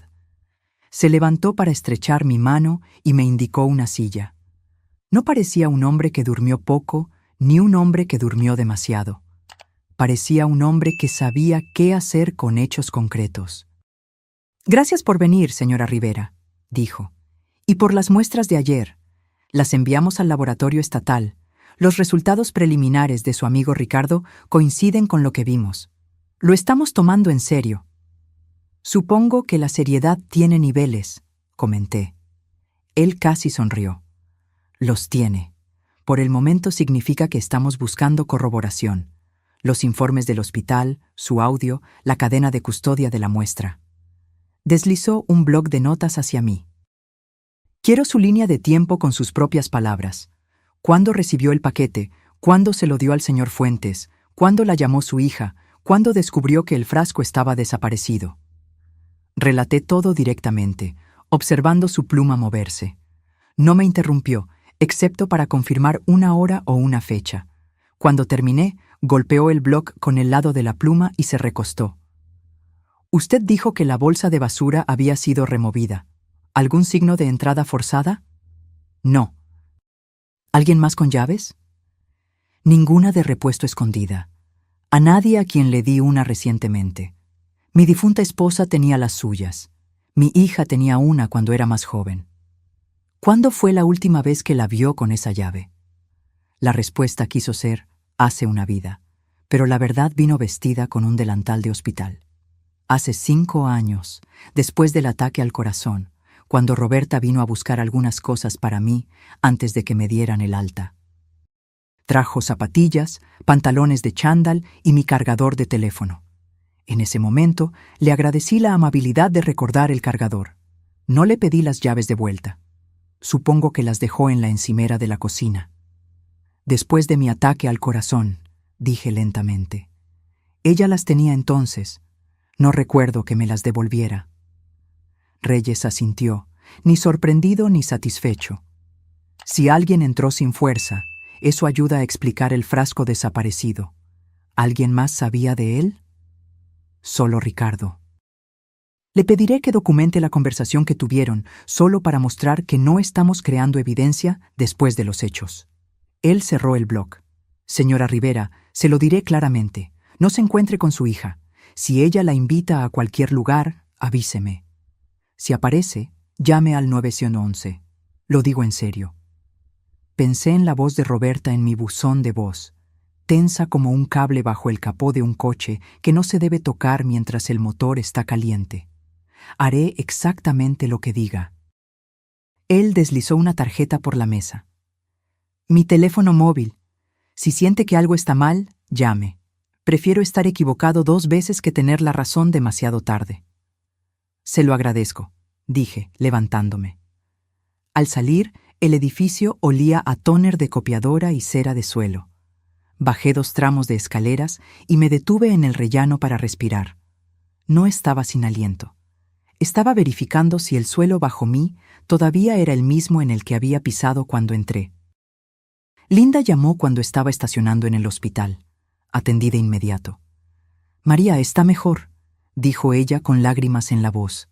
Se levantó para estrechar mi mano y me indicó una silla. No parecía un hombre que durmió poco, ni un hombre que durmió demasiado. Parecía un hombre que sabía qué hacer con hechos concretos. «Gracias por venir, señora Rivera», dijo, Y por las muestras de ayer, las enviamos al laboratorio estatal. Los resultados preliminares de su amigo Ricardo coinciden con lo que vimos. Lo estamos tomando en serio. Supongo que la seriedad tiene niveles, comenté. Él casi sonrió. Los tiene. Por el momento significa que estamos buscando corroboración. Los informes del hospital, su audio, la cadena de custodia de la muestra. Deslizó un bloc de notas hacia mí. Quiero su línea de tiempo con sus propias palabras. ¿Cuándo recibió el paquete? ¿Cuándo se lo dio al señor Fuentes? ¿Cuándo la llamó su hija? ¿Cuándo descubrió que el frasco estaba desaparecido? Relaté todo directamente, observando su pluma moverse. No me interrumpió, excepto para confirmar una hora o una fecha. Cuando terminé, golpeó el bloc con el lado de la pluma y se recostó. Usted dijo que la bolsa de basura había sido removida. ¿Algún signo de entrada forzada? No. ¿Alguien más con llaves? Ninguna de repuesto escondida. A nadie a quien le di una recientemente. Mi difunta esposa tenía las suyas. Mi hija tenía una cuando era más joven. ¿Cuándo fue la última vez que la vio con esa llave? La respuesta quiso ser, hace una vida, pero la verdad vino vestida con un delantal de hospital. Hace 5 años, después del ataque al corazón, cuando Roberta vino a buscar algunas cosas para mí antes de que me dieran el alta. Trajo zapatillas, pantalones de chándal y mi cargador de teléfono. En ese momento, le agradecí la amabilidad de recordar el cargador. No le pedí las llaves de vuelta. Supongo que las dejó en la encimera de la cocina. Después de mi ataque al corazón, dije lentamente. Ella las tenía entonces. No recuerdo que me las devolviera. Reyes asintió, ni sorprendido ni satisfecho. Si alguien entró sin fuerza, eso ayuda a explicar el frasco desaparecido. ¿Alguien más sabía de él? Solo Ricardo. Le pediré que documente la conversación que tuvieron, solo para mostrar que no estamos creando evidencia después de los hechos. Él cerró el bloc. Señora Rivera, se lo diré claramente. No se encuentre con su hija. Si ella la invita a cualquier lugar, avíseme. Si aparece, llame al 911. Lo digo en serio. Pensé en la voz de Roberta en mi buzón de voz, tensa como un cable bajo el capó de un coche que no se debe tocar mientras el motor está caliente. Haré exactamente lo que diga. Él deslizó una tarjeta por la mesa. Mi teléfono móvil. Si siente que algo está mal, llame. Prefiero estar equivocado 2 veces que tener la razón demasiado tarde. Se lo agradezco, dije, levantándome. Al salir, el edificio olía a tóner de copiadora y cera de suelo. Bajé 2 tramos de escaleras y me detuve en el rellano para respirar. No estaba sin aliento. Estaba verificando si el suelo bajo mí todavía era el mismo en el que había pisado cuando entré. Linda llamó cuando estaba estacionando en el hospital. Atendí de inmediato. María está mejor, dijo ella con lágrimas en la voz.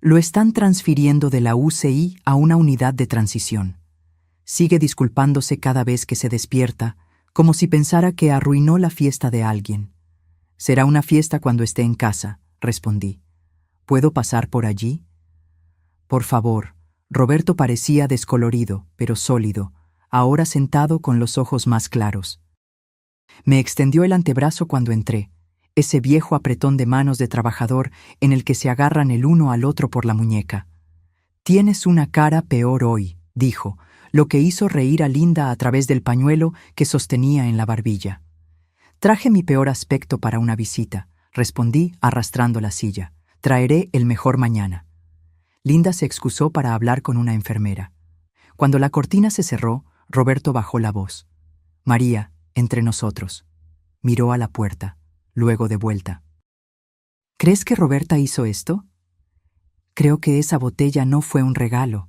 Lo están transfiriendo de la UCI a una unidad de transición. Sigue disculpándose cada vez que se despierta, como si pensara que arruinó la fiesta de alguien. Será una fiesta cuando esté en casa, respondí. ¿Puedo pasar por allí? Por favor. Roberto parecía descolorido, pero sólido, ahora sentado con los ojos más claros. Me extendió el antebrazo cuando entré, ese viejo apretón de manos de trabajador en el que se agarran el uno al otro por la muñeca. Tienes una cara peor hoy, dijo, lo que hizo reír a Linda a través del pañuelo que sostenía en la barbilla. Traje mi peor aspecto para una visita, respondí arrastrando la silla. Traeré el mejor mañana. Linda se excusó para hablar con una enfermera. Cuando la cortina se cerró, Roberto bajó la voz. María, entre nosotros. Miró a la puerta, luego de vuelta. ¿Crees que Roberta hizo esto? Creo que esa botella no fue un regalo.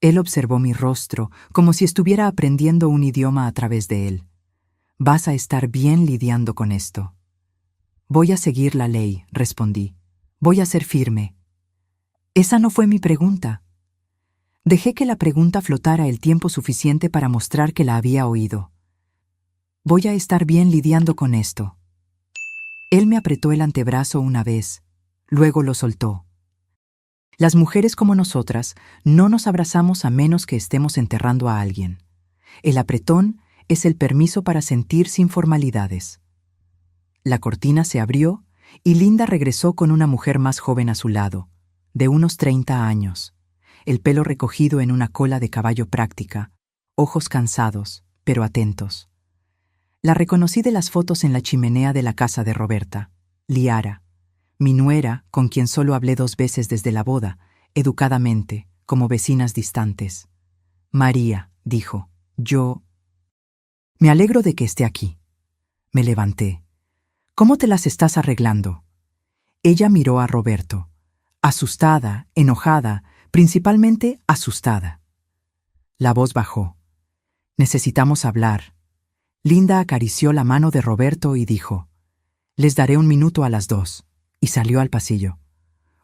Él observó mi rostro, como si estuviera aprendiendo un idioma a través de él. Vas a estar bien lidiando con esto. Voy a seguir la ley, respondí. Voy a ser firme. Esa no fue mi pregunta. Dejé que la pregunta flotara el tiempo suficiente para mostrar que la había oído. Voy a estar bien lidiando con esto. Él me apretó el antebrazo una vez, luego lo soltó. Las mujeres como nosotras no nos abrazamos a menos que estemos enterrando a alguien. El apretón es el permiso para sentir sin formalidades. La cortina se abrió y Linda regresó con una mujer más joven a su lado, de unos 30 años, el pelo recogido en una cola de caballo práctica, ojos cansados, pero atentos. La reconocí de las fotos en la chimenea de la casa de Roberta, Liara, mi nuera, con quien solo hablé 2 veces desde la boda, educadamente, como vecinas distantes. María, dijo, yo... Me alegro de que esté aquí. Me levanté. ¿Cómo te las estás arreglando? Ella miró a Roberto, asustada, enojada, principalmente asustada. La voz bajó. Necesitamos hablar. Linda acarició la mano de Roberto y dijo, les daré 1 minuto a las 2, y salió al pasillo.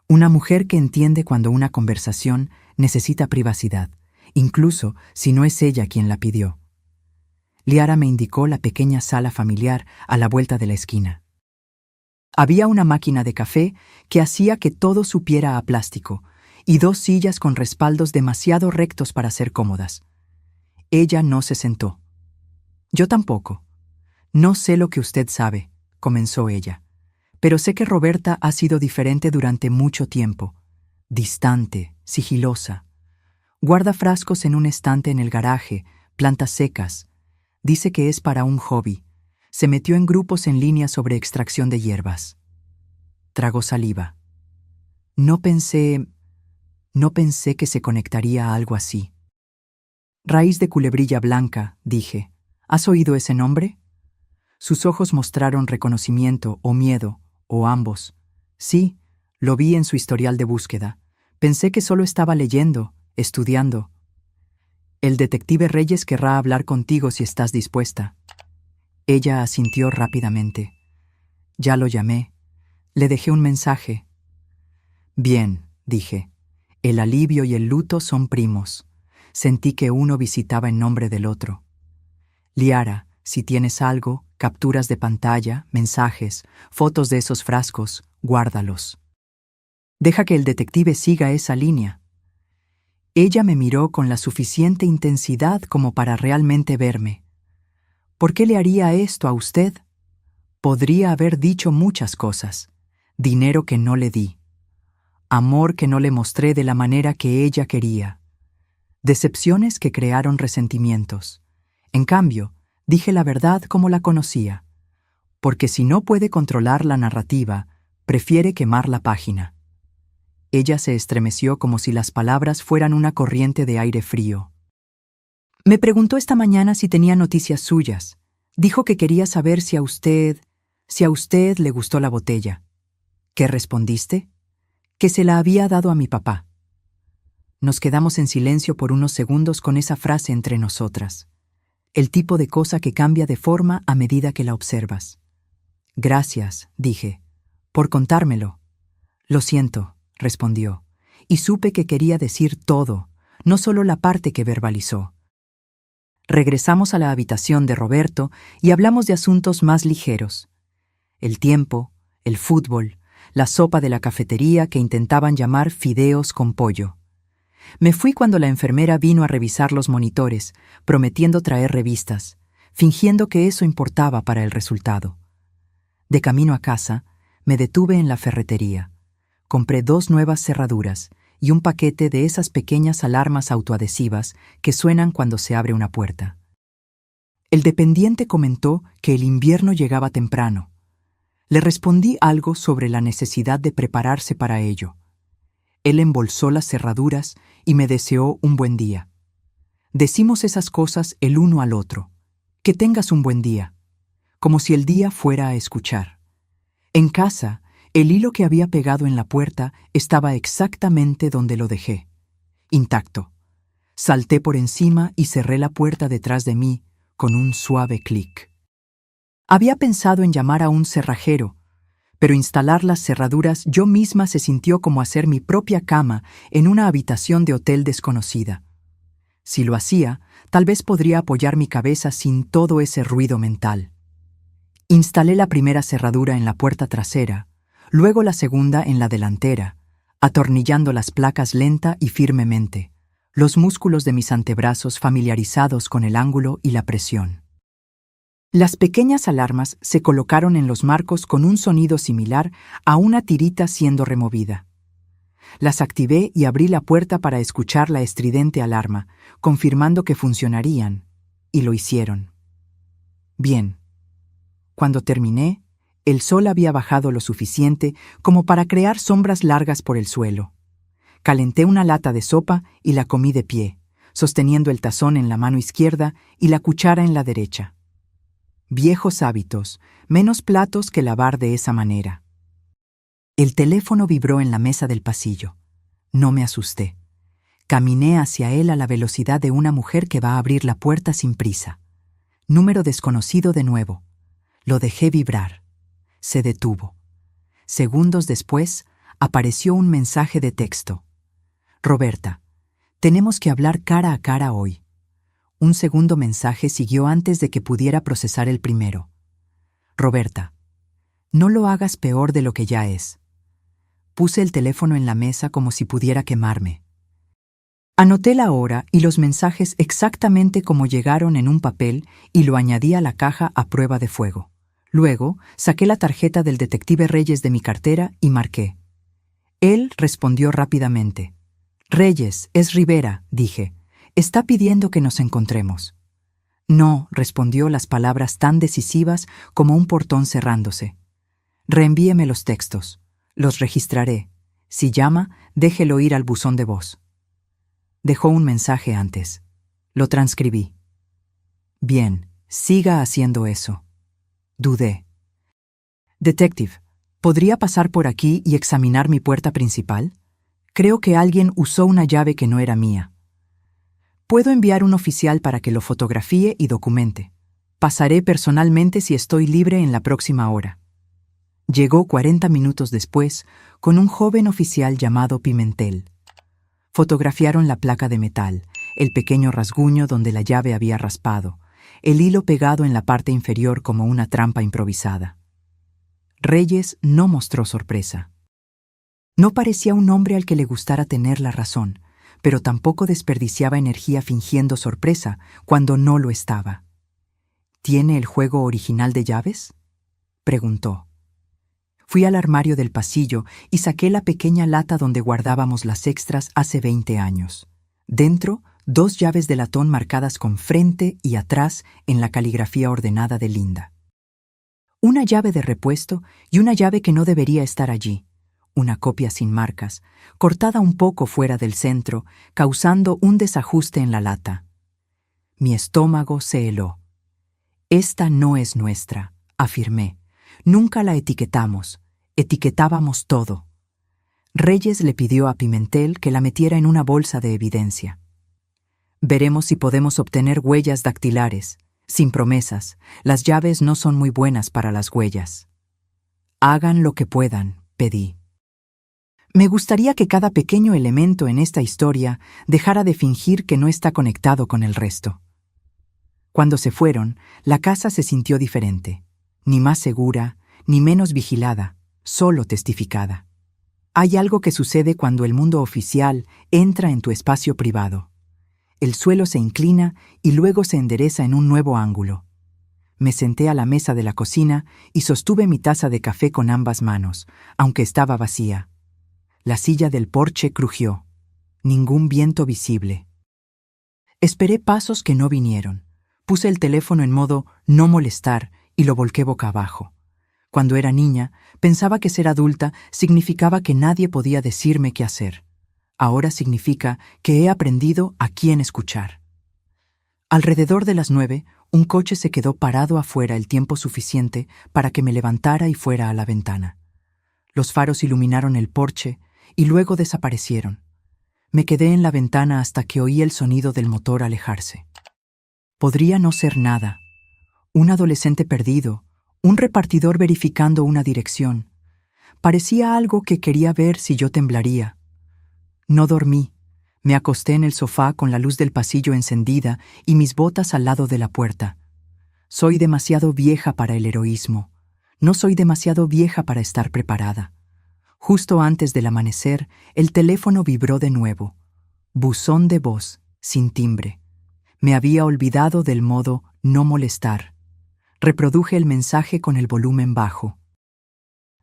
Una mujer que entiende cuando una conversación necesita privacidad, incluso si no es ella quien la pidió. Liara me indicó la pequeña sala familiar a la vuelta de la esquina. Había una máquina de café que hacía que todo supiera a plástico y 2 sillas con respaldos demasiado rectos para ser cómodas. Ella no se sentó. Yo tampoco. No sé lo que usted sabe, comenzó ella, pero sé que Roberta ha sido diferente durante mucho tiempo. Distante, sigilosa. Guarda frascos en un estante en el garaje, plantas secas. Dice que es para un hobby. Se metió en grupos en línea sobre extracción de hierbas. Tragó saliva. No pensé que se conectaría a algo así. Raíz de culebrilla blanca, dije. ¿Has oído ese nombre? Sus ojos mostraron reconocimiento o miedo, o ambos. Sí, lo vi en su historial de búsqueda. Pensé que solo estaba leyendo, estudiando. El detective Reyes querrá hablar contigo si estás dispuesta. Ella asintió rápidamente. Ya lo llamé. Le dejé un mensaje. Bien, dije. El alivio y el luto son primos. Sentí que uno visitaba en nombre del otro. Liara, si tienes algo, capturas de pantalla, mensajes, fotos de esos frascos, guárdalos. Deja que el detective siga esa línea. Ella me miró con la suficiente intensidad como para realmente verme. ¿Por qué le haría esto a usted? Podría haber dicho muchas cosas. Dinero que no le di. Amor que no le mostré de la manera que ella quería. Decepciones que crearon resentimientos. En cambio, dije la verdad como la conocía. Porque si no puede controlar la narrativa, prefiere quemar la página. Ella se estremeció como si las palabras fueran una corriente de aire frío. Me preguntó esta mañana si tenía noticias suyas. Dijo que quería saber si a usted le gustó la botella. ¿Qué respondiste? Que se la había dado a mi papá. Nos quedamos en silencio por unos segundos con esa frase entre nosotras. El tipo de cosa que cambia de forma a medida que la observas. Gracias, dije, por contármelo. Lo siento, respondió, y supe que quería decir todo, no solo la parte que verbalizó. Regresamos a la habitación de Roberto y hablamos de asuntos más ligeros. El tiempo, el fútbol, la sopa de la cafetería que intentaban llamar fideos con pollo. Me fui cuando la enfermera vino a revisar los monitores, prometiendo traer revistas, fingiendo que eso importaba para el resultado. De camino a casa, me detuve en la ferretería. Compré 2 nuevas cerraduras y un paquete de esas pequeñas alarmas autoadhesivas que suenan cuando se abre una puerta. El dependiente comentó que el invierno llegaba temprano. Le respondí algo sobre la necesidad de prepararse para ello. Él embolsó las cerraduras y me deseó un buen día. Decimos esas cosas el uno al otro. Que tengas un buen día. Como si el día fuera a escuchar. En casa, el hilo que había pegado en la puerta estaba exactamente donde lo dejé. Intacto. Salté por encima y cerré la puerta detrás de mí con un suave clic. Había pensado en llamar a un cerrajero, pero instalar las cerraduras yo misma se sintió como hacer mi propia cama en una habitación de hotel desconocida. Si lo hacía, tal vez podría apoyar mi cabeza sin todo ese ruido mental. Instalé la primera cerradura en la puerta trasera, luego la segunda en la delantera, atornillando las placas lenta y firmemente, los músculos de mis antebrazos familiarizados con el ángulo y la presión. Las pequeñas alarmas se colocaron en los marcos con un sonido similar a una tirita siendo removida. Las activé y abrí la puerta para escuchar la estridente alarma, confirmando que funcionarían, y lo hicieron. Bien. Cuando terminé, el sol había bajado lo suficiente como para crear sombras largas por el suelo. Calenté una lata de sopa y la comí de pie, sosteniendo el tazón en la mano izquierda y la cuchara en la derecha. Viejos hábitos, menos platos que lavar de esa manera. El teléfono vibró en la mesa del pasillo. No me asusté. Caminé hacia él a la velocidad de una mujer que va a abrir la puerta sin prisa. Número desconocido de nuevo. Lo dejé vibrar. Se detuvo. Segundos después, apareció un mensaje de texto. Roberta, tenemos que hablar cara a cara hoy. Un segundo mensaje siguió antes de que pudiera procesar el primero. Roberta, no lo hagas peor de lo que ya es. Puse el teléfono en la mesa como si pudiera quemarme. Anoté la hora y los mensajes exactamente como llegaron en un papel y lo añadí a la caja a prueba de fuego. Luego, saqué la tarjeta del detective Reyes de mi cartera y marqué. Él respondió rápidamente. Reyes, es Rivera, dije. Está pidiendo que nos encontremos. No, respondió las palabras tan decisivas como un portón cerrándose. Reenvíeme los textos. Los registraré. Si llama, déjelo ir al buzón de voz. Dejó un mensaje antes. Lo transcribí. Bien, siga haciendo eso. Dudé. Detective, ¿podría pasar por aquí y examinar mi puerta principal? Creo que alguien usó una llave que no era mía. Puedo enviar un oficial para que lo fotografíe y documente. Pasaré personalmente si estoy libre en la próxima hora. Llegó 40 minutos después con un joven oficial llamado Pimentel. Fotografiaron la placa de metal, el pequeño rasguño donde la llave había raspado, el hilo pegado en la parte inferior como una trampa improvisada. Reyes no mostró sorpresa. No parecía un hombre al que le gustara tener la razón, pero tampoco desperdiciaba energía fingiendo sorpresa cuando no lo estaba. ¿Tiene el juego original de llaves?, preguntó. Fui al armario del pasillo y saqué la pequeña lata donde guardábamos las extras hace 20 años. Dentro, 2 llaves de latón marcadas con frente y atrás en la caligrafía ordenada de Linda. Una llave de repuesto y una llave que no debería estar allí. Una copia sin marcas, cortada un poco fuera del centro, causando un desajuste en la lata. Mi estómago se heló. Esta no es nuestra, afirmé. Nunca la etiquetamos. Etiquetábamos todo. Reyes le pidió a Pimentel que la metiera en una bolsa de evidencia. Veremos si podemos obtener huellas dactilares. Sin promesas, las llaves no son muy buenas para las huellas. Hagan lo que puedan, pedí. Me gustaría que cada pequeño elemento en esta historia dejara de fingir que no está conectado con el resto. Cuando se fueron, la casa se sintió diferente. Ni más segura, ni menos vigilada, solo testificada. Hay algo que sucede cuando el mundo oficial entra en tu espacio privado. El suelo se inclina y luego se endereza en un nuevo ángulo. Me senté a la mesa de la cocina y sostuve mi taza de café con ambas manos, aunque estaba vacía. La silla del porche crujió. Ningún viento visible. Esperé pasos que no vinieron. Puse el teléfono en modo no molestar y lo volqué boca abajo. Cuando era niña, pensaba que ser adulta significaba que nadie podía decirme qué hacer. Ahora significa que he aprendido a quién escuchar. Alrededor de las 9, un coche se quedó parado afuera el tiempo suficiente para que me levantara y fuera a la ventana. Los faros iluminaron el porche y luego desaparecieron. Me quedé en la ventana hasta que oí el sonido del motor alejarse. Podría no ser nada. Un adolescente perdido, un repartidor verificando una dirección. Parecía algo que quería ver si yo temblaría. No dormí. Me acosté en el sofá con la luz del pasillo encendida y mis botas al lado de la puerta. Soy demasiado vieja para el heroísmo. No soy demasiado vieja para estar preparada. Justo antes del amanecer, el teléfono vibró de nuevo. Buzón de voz, sin timbre. Me había olvidado del modo no molestar. Reproduje el mensaje con el volumen bajo.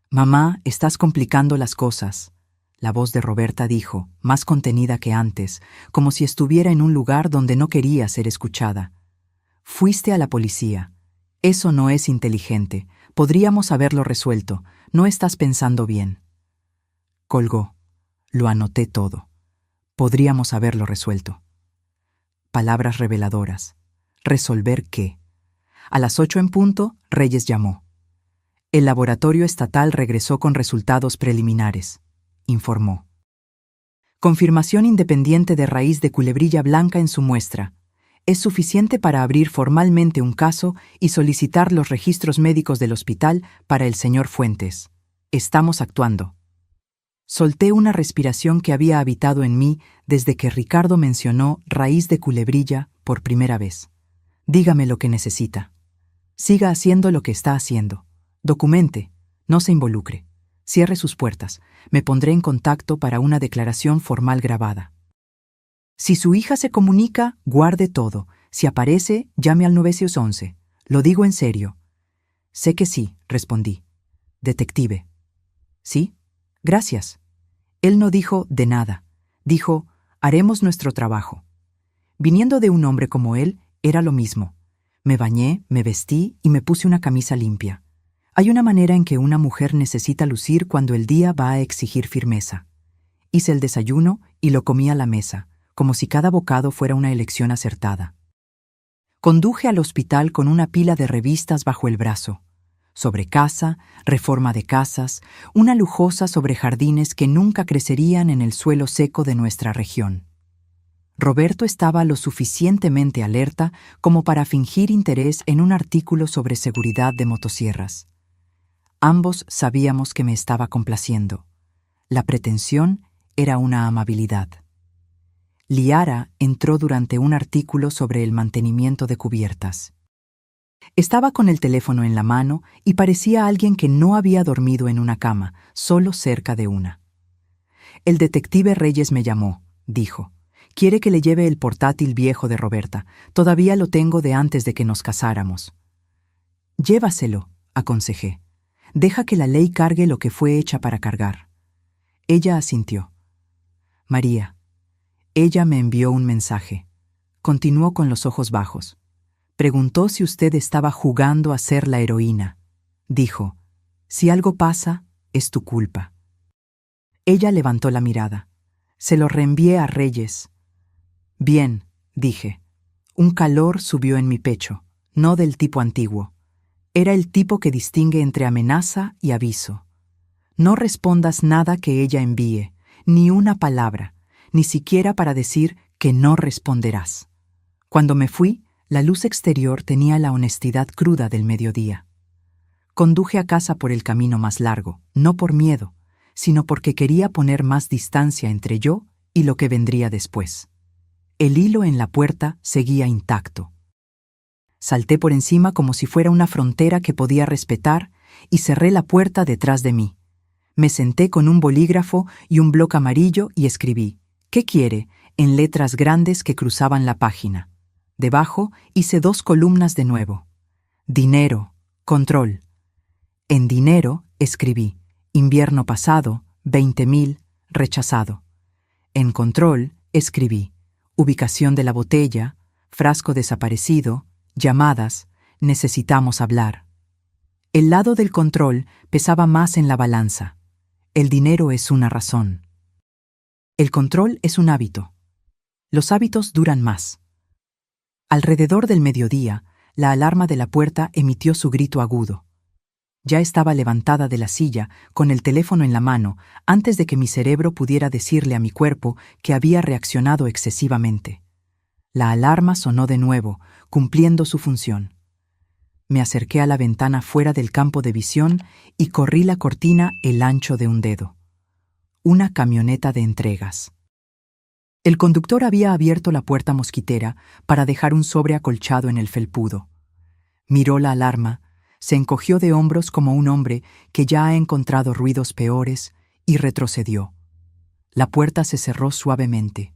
«Mamá, estás complicando las cosas», la voz de Roberta dijo, más contenida que antes, como si estuviera en un lugar donde no quería ser escuchada. «Fuiste a la policía. Eso no es inteligente. Podríamos haberlo resuelto. No estás pensando bien». Colgó. Lo anoté todo. Podríamos haberlo resuelto. Palabras reveladoras. ¿Resolver qué? A las 8 en punto, Reyes llamó. El laboratorio estatal regresó con resultados preliminares, informó. Confirmación independiente de raíz de culebrilla blanca en su muestra. Es suficiente para abrir formalmente un caso y solicitar los registros médicos del hospital para el señor Fuentes. Estamos actuando. Solté una respiración que había habitado en mí desde que Ricardo mencionó raíz de culebrilla por primera vez. Dígame lo que necesita. Siga haciendo lo que está haciendo. Documente, no se involucre. Cierre sus puertas. Me pondré en contacto para una declaración formal grabada. Si su hija se comunica, guarde todo. Si aparece, llame al 911. Lo digo en serio. Sé que sí, respondí. Detective. ¿Sí? Gracias. Él no dijo de nada. Dijo, haremos nuestro trabajo. Viniendo de un hombre como él, era lo mismo. Me bañé, me vestí y me puse una camisa limpia. Hay una manera en que una mujer necesita lucir cuando el día va a exigir firmeza. Hice el desayuno y lo comí a la mesa, como si cada bocado fuera una elección acertada. Conduje al hospital con una pila de revistas bajo el brazo. Sobre casa, reforma de casas, una lujosa sobre jardines que nunca crecerían en el suelo seco de nuestra región. Roberto estaba lo suficientemente alerta como para fingir interés en un artículo sobre seguridad de motosierras. Ambos sabíamos que me estaba complaciendo. La pretensión era una amabilidad. Liara entró durante un artículo sobre el mantenimiento de cubiertas. Estaba con el teléfono en la mano y parecía alguien que no había dormido en una cama, solo cerca de una. «El detective Reyes me llamó», dijo. «Quiere que le lleve el portátil viejo de Roberta. Todavía lo tengo de antes de que nos casáramos». «Llévaselo», aconsejé. «Deja que la ley cargue lo que fue hecha para cargar». Ella asintió. «María». Ella me envió un mensaje. Continuó con los ojos bajos. Preguntó si usted estaba jugando a ser la heroína. Dijo, «Si algo pasa, es tu culpa». Ella levantó la mirada. Se lo reenvié a Reyes. «Bien», dije. Un calor subió en mi pecho, no del tipo antiguo. Era el tipo que distingue entre amenaza y aviso. No respondas nada que ella envíe, ni una palabra, ni siquiera para decir que no responderás. Cuando me fui, la luz exterior tenía la honestidad cruda del mediodía. Conduje a casa por el camino más largo, no por miedo, sino porque quería poner más distancia entre yo y lo que vendría después. El hilo en la puerta seguía intacto. Salté por encima como si fuera una frontera que podía respetar y cerré la puerta detrás de mí. Me senté con un bolígrafo y un bloc amarillo y escribí, «¿Qué quiere?», en letras grandes que cruzaban la página. Debajo hice 2 columnas de nuevo. Dinero, control. En dinero escribí, invierno pasado, 20.000, rechazado. En control escribí, ubicación de la botella, frasco desaparecido, llamadas, necesitamos hablar. El lado del control pesaba más en la balanza. El dinero es una razón. El control es un hábito. Los hábitos duran más. Alrededor del mediodía, la alarma de la puerta emitió su grito agudo. Ya estaba levantada de la silla, con el teléfono en la mano, antes de que mi cerebro pudiera decirle a mi cuerpo que había reaccionado excesivamente. La alarma sonó de nuevo, cumpliendo su función. Me acerqué a la ventana fuera del campo de visión y corrí la cortina el ancho de un dedo. Una camioneta de entregas. El conductor había abierto la puerta mosquitera para dejar un sobre acolchado en el felpudo. Miró la alarma, se encogió de hombros como un hombre que ya ha encontrado ruidos peores y retrocedió. La puerta se cerró suavemente.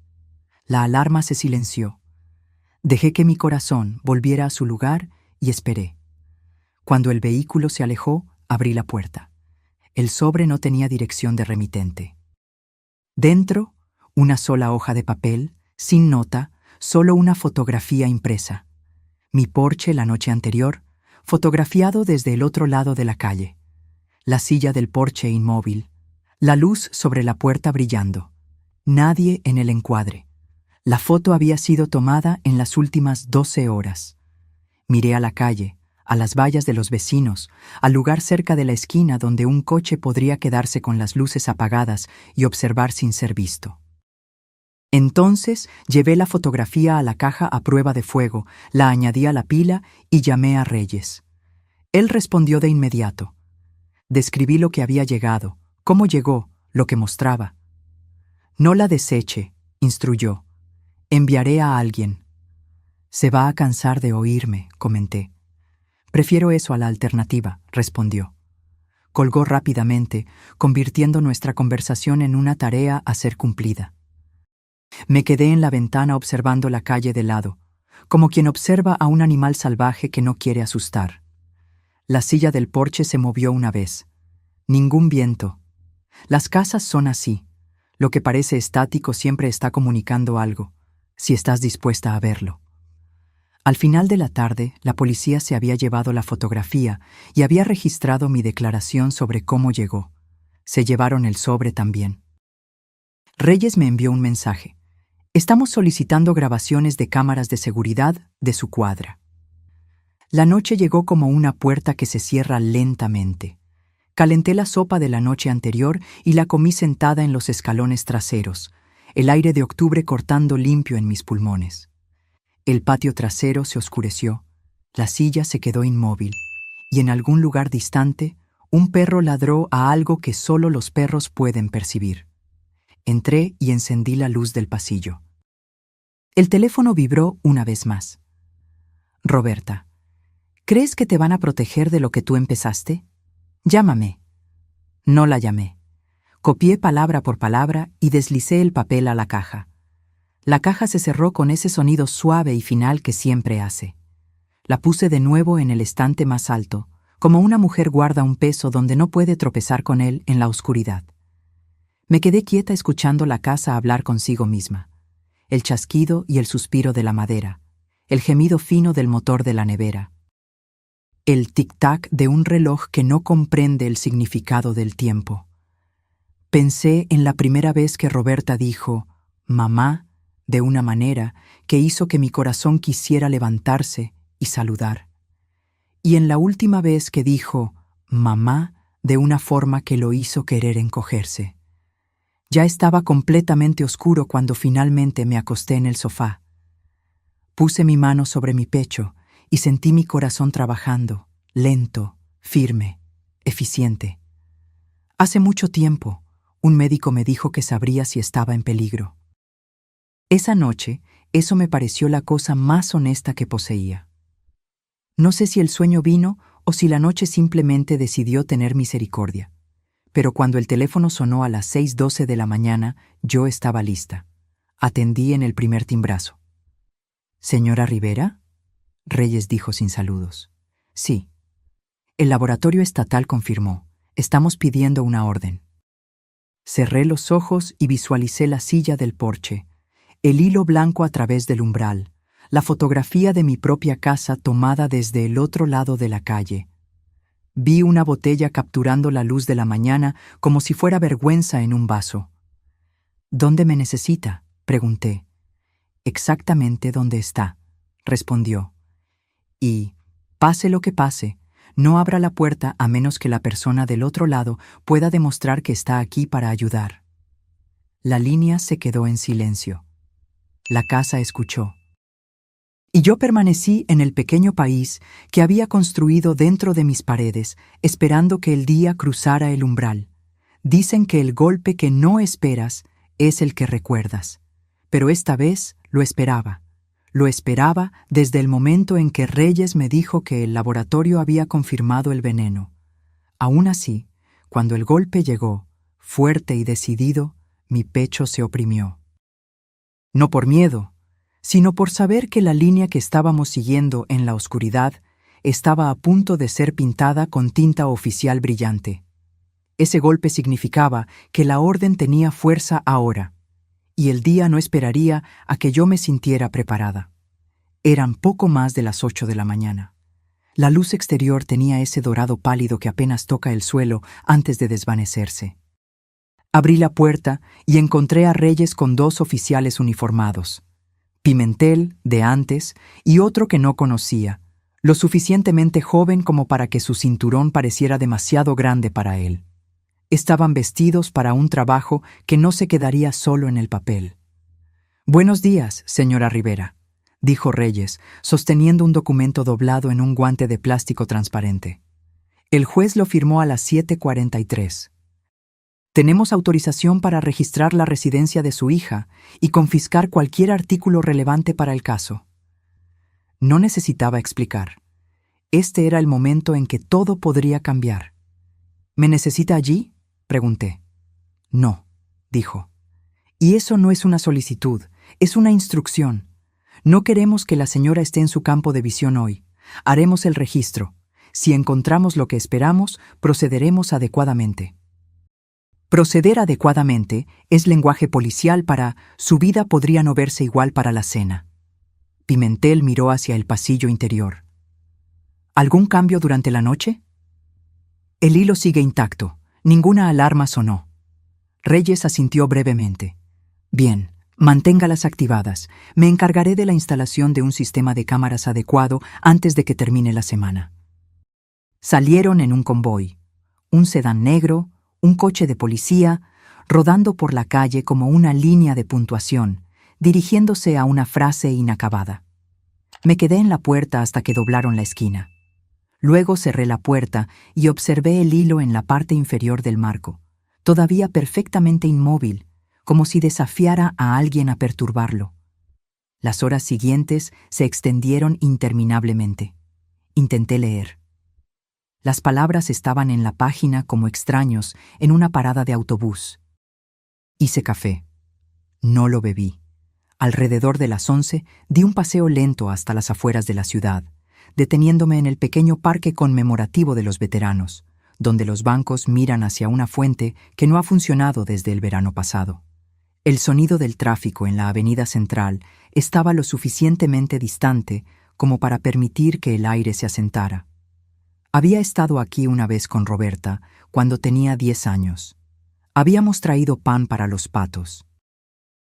La alarma se silenció. Dejé que mi corazón volviera a su lugar y esperé. Cuando el vehículo se alejó, abrí la puerta. El sobre no tenía dirección de remitente. Dentro, una sola hoja de papel, sin nota, solo una fotografía impresa. Mi porche la noche anterior, fotografiado desde el otro lado de la calle. La silla del porche inmóvil. La luz sobre la puerta brillando. Nadie en el encuadre. La foto había sido tomada en las últimas 12 horas. Miré a la calle, a las vallas de los vecinos, al lugar cerca de la esquina donde un coche podría quedarse con las luces apagadas y observar sin ser visto. Entonces llevé la fotografía a la caja a prueba de fuego, la añadí a la pila y llamé a Reyes. Él respondió de inmediato. Describí lo que había llegado, cómo llegó, lo que mostraba. No la deseche, instruyó. Enviaré a alguien. Se va a cansar de oírme, comenté. Prefiero eso a la alternativa, respondió. Colgó rápidamente, convirtiendo nuestra conversación en una tarea a ser cumplida. Me quedé en la ventana observando la calle de lado, como quien observa a un animal salvaje que no quiere asustar. La silla del porche se movió una vez. Ningún viento. Las casas son así. Lo que parece estático siempre está comunicando algo, si estás dispuesta a verlo. Al final de la tarde, la policía se había llevado la fotografía y había registrado mi declaración sobre cómo llegó. Se llevaron el sobre también. Reyes me envió un mensaje. Estamos solicitando grabaciones de cámaras de seguridad de su cuadra. La noche llegó como una puerta que se cierra lentamente. Calenté la sopa de la noche anterior y la comí sentada en los escalones traseros, el aire de octubre cortando limpio en mis pulmones. El patio trasero se oscureció, la silla se quedó inmóvil, y en algún lugar distante, un perro ladró a algo que solo los perros pueden percibir. Entré y encendí la luz del pasillo. El teléfono vibró una vez más. Roberta, ¿crees que te van a proteger de lo que tú empezaste? Llámame. No la llamé. Copié palabra por palabra y deslicé el papel a la caja. La caja se cerró con ese sonido suave y final que siempre hace. La puse de nuevo en el estante más alto, como una mujer guarda un peso donde no puede tropezar con él en la oscuridad. Me quedé quieta escuchando la casa hablar consigo misma. El chasquido y el suspiro de la madera, el gemido fino del motor de la nevera. El tic-tac de un reloj que no comprende el significado del tiempo. Pensé en la primera vez que Roberta dijo «mamá» de una manera que hizo que mi corazón quisiera levantarse y saludar. Y en la última vez que dijo «mamá» de una forma que lo hizo querer encogerse. Ya estaba completamente oscuro cuando finalmente me acosté en el sofá. Puse mi mano sobre mi pecho y sentí mi corazón trabajando, lento, firme, eficiente. Hace mucho tiempo, un médico me dijo que sabría si estaba en peligro. Esa noche, eso me pareció la cosa más honesta que poseía. No sé si el sueño vino o si la noche simplemente decidió tener misericordia. Pero cuando el teléfono sonó a las 6:12 de la mañana, yo estaba lista. Atendí en el primer timbrazo. «¿Señora Rivera?» Reyes dijo sin saludos. «Sí». El laboratorio estatal confirmó. «Estamos pidiendo una orden». Cerré los ojos y visualicé la silla del porche, el hilo blanco a través del umbral, la fotografía de mi propia casa tomada desde el otro lado de la calle. Vi una botella capturando la luz de la mañana como si fuera vergüenza en un vaso. «¿Dónde me necesita?», pregunté. «Exactamente donde está», respondió. «Y, pase lo que pase, no abra la puerta a menos que la persona del otro lado pueda demostrar que está aquí para ayudar». La línea se quedó en silencio. La casa escuchó. Y yo permanecí en el pequeño país que había construido dentro de mis paredes, esperando que el día cruzara el umbral. Dicen que el golpe que no esperas es el que recuerdas. Pero esta vez lo esperaba. Lo esperaba desde el momento en que Reyes me dijo que el laboratorio había confirmado el veneno. Aún así, cuando el golpe llegó, Fuerte y decidido, mi pecho se oprimió. No por miedo, sino por saber que la línea que estábamos siguiendo en la oscuridad estaba a punto de ser pintada con tinta oficial brillante. Ese golpe significaba que la orden tenía fuerza ahora, y el día no esperaría a que yo me sintiera preparada. Eran poco más de las 8 de la mañana. La luz exterior tenía ese dorado pálido que apenas toca el suelo antes de desvanecerse. Abrí la puerta y encontré a Reyes con 2 oficiales uniformados. Pimentel, de antes, y otro que no conocía, lo suficientemente joven como para que su cinturón pareciera demasiado grande para él. Estaban vestidos para un trabajo que no se quedaría solo en el papel. «Buenos días, señora Rivera», dijo Reyes, sosteniendo un documento doblado en un guante de plástico transparente. El juez lo firmó a las 7:43. «Tenemos autorización para registrar la residencia de su hija y confiscar cualquier artículo relevante para el caso». No necesitaba explicar. Este era el momento en que todo podría cambiar. «¿Me necesita allí?», pregunté. «No», dijo. «Y eso no es una solicitud, es una instrucción. No queremos que la señora esté en su campo de visión hoy. Haremos el registro. Si encontramos lo que esperamos, procederemos adecuadamente». Proceder adecuadamente es lenguaje policial para «su vida podría no verse igual para la cena». Pimentel miró hacia el pasillo interior. «¿Algún cambio durante la noche?» «El hilo sigue intacto. Ninguna alarma sonó». Reyes asintió brevemente. «Bien, manténgalas activadas. Me encargaré de la instalación de un sistema de cámaras adecuado antes de que termine la semana». Salieron en un convoy. Un sedán negro, un coche de policía, rodando por la calle como una línea de puntuación, dirigiéndose a una frase inacabada. Me quedé en la puerta hasta que doblaron la esquina. Luego cerré la puerta y observé el hilo en la parte inferior del marco, todavía perfectamente inmóvil, como si desafiara a alguien a perturbarlo. Las horas siguientes se extendieron interminablemente. Intenté leer. Las palabras estaban en la página como extraños en una parada de autobús. Hice café. No lo bebí. Alrededor de las 11 di un paseo lento hasta las afueras de la ciudad, deteniéndome en el pequeño parque conmemorativo de los veteranos, donde los bancos miran hacia una fuente que no ha funcionado desde el verano pasado. El sonido del tráfico en la avenida central estaba lo suficientemente distante como para permitir que el aire se asentara. Había estado aquí una vez con Roberta, cuando tenía 10 años. Habíamos traído pan para los patos.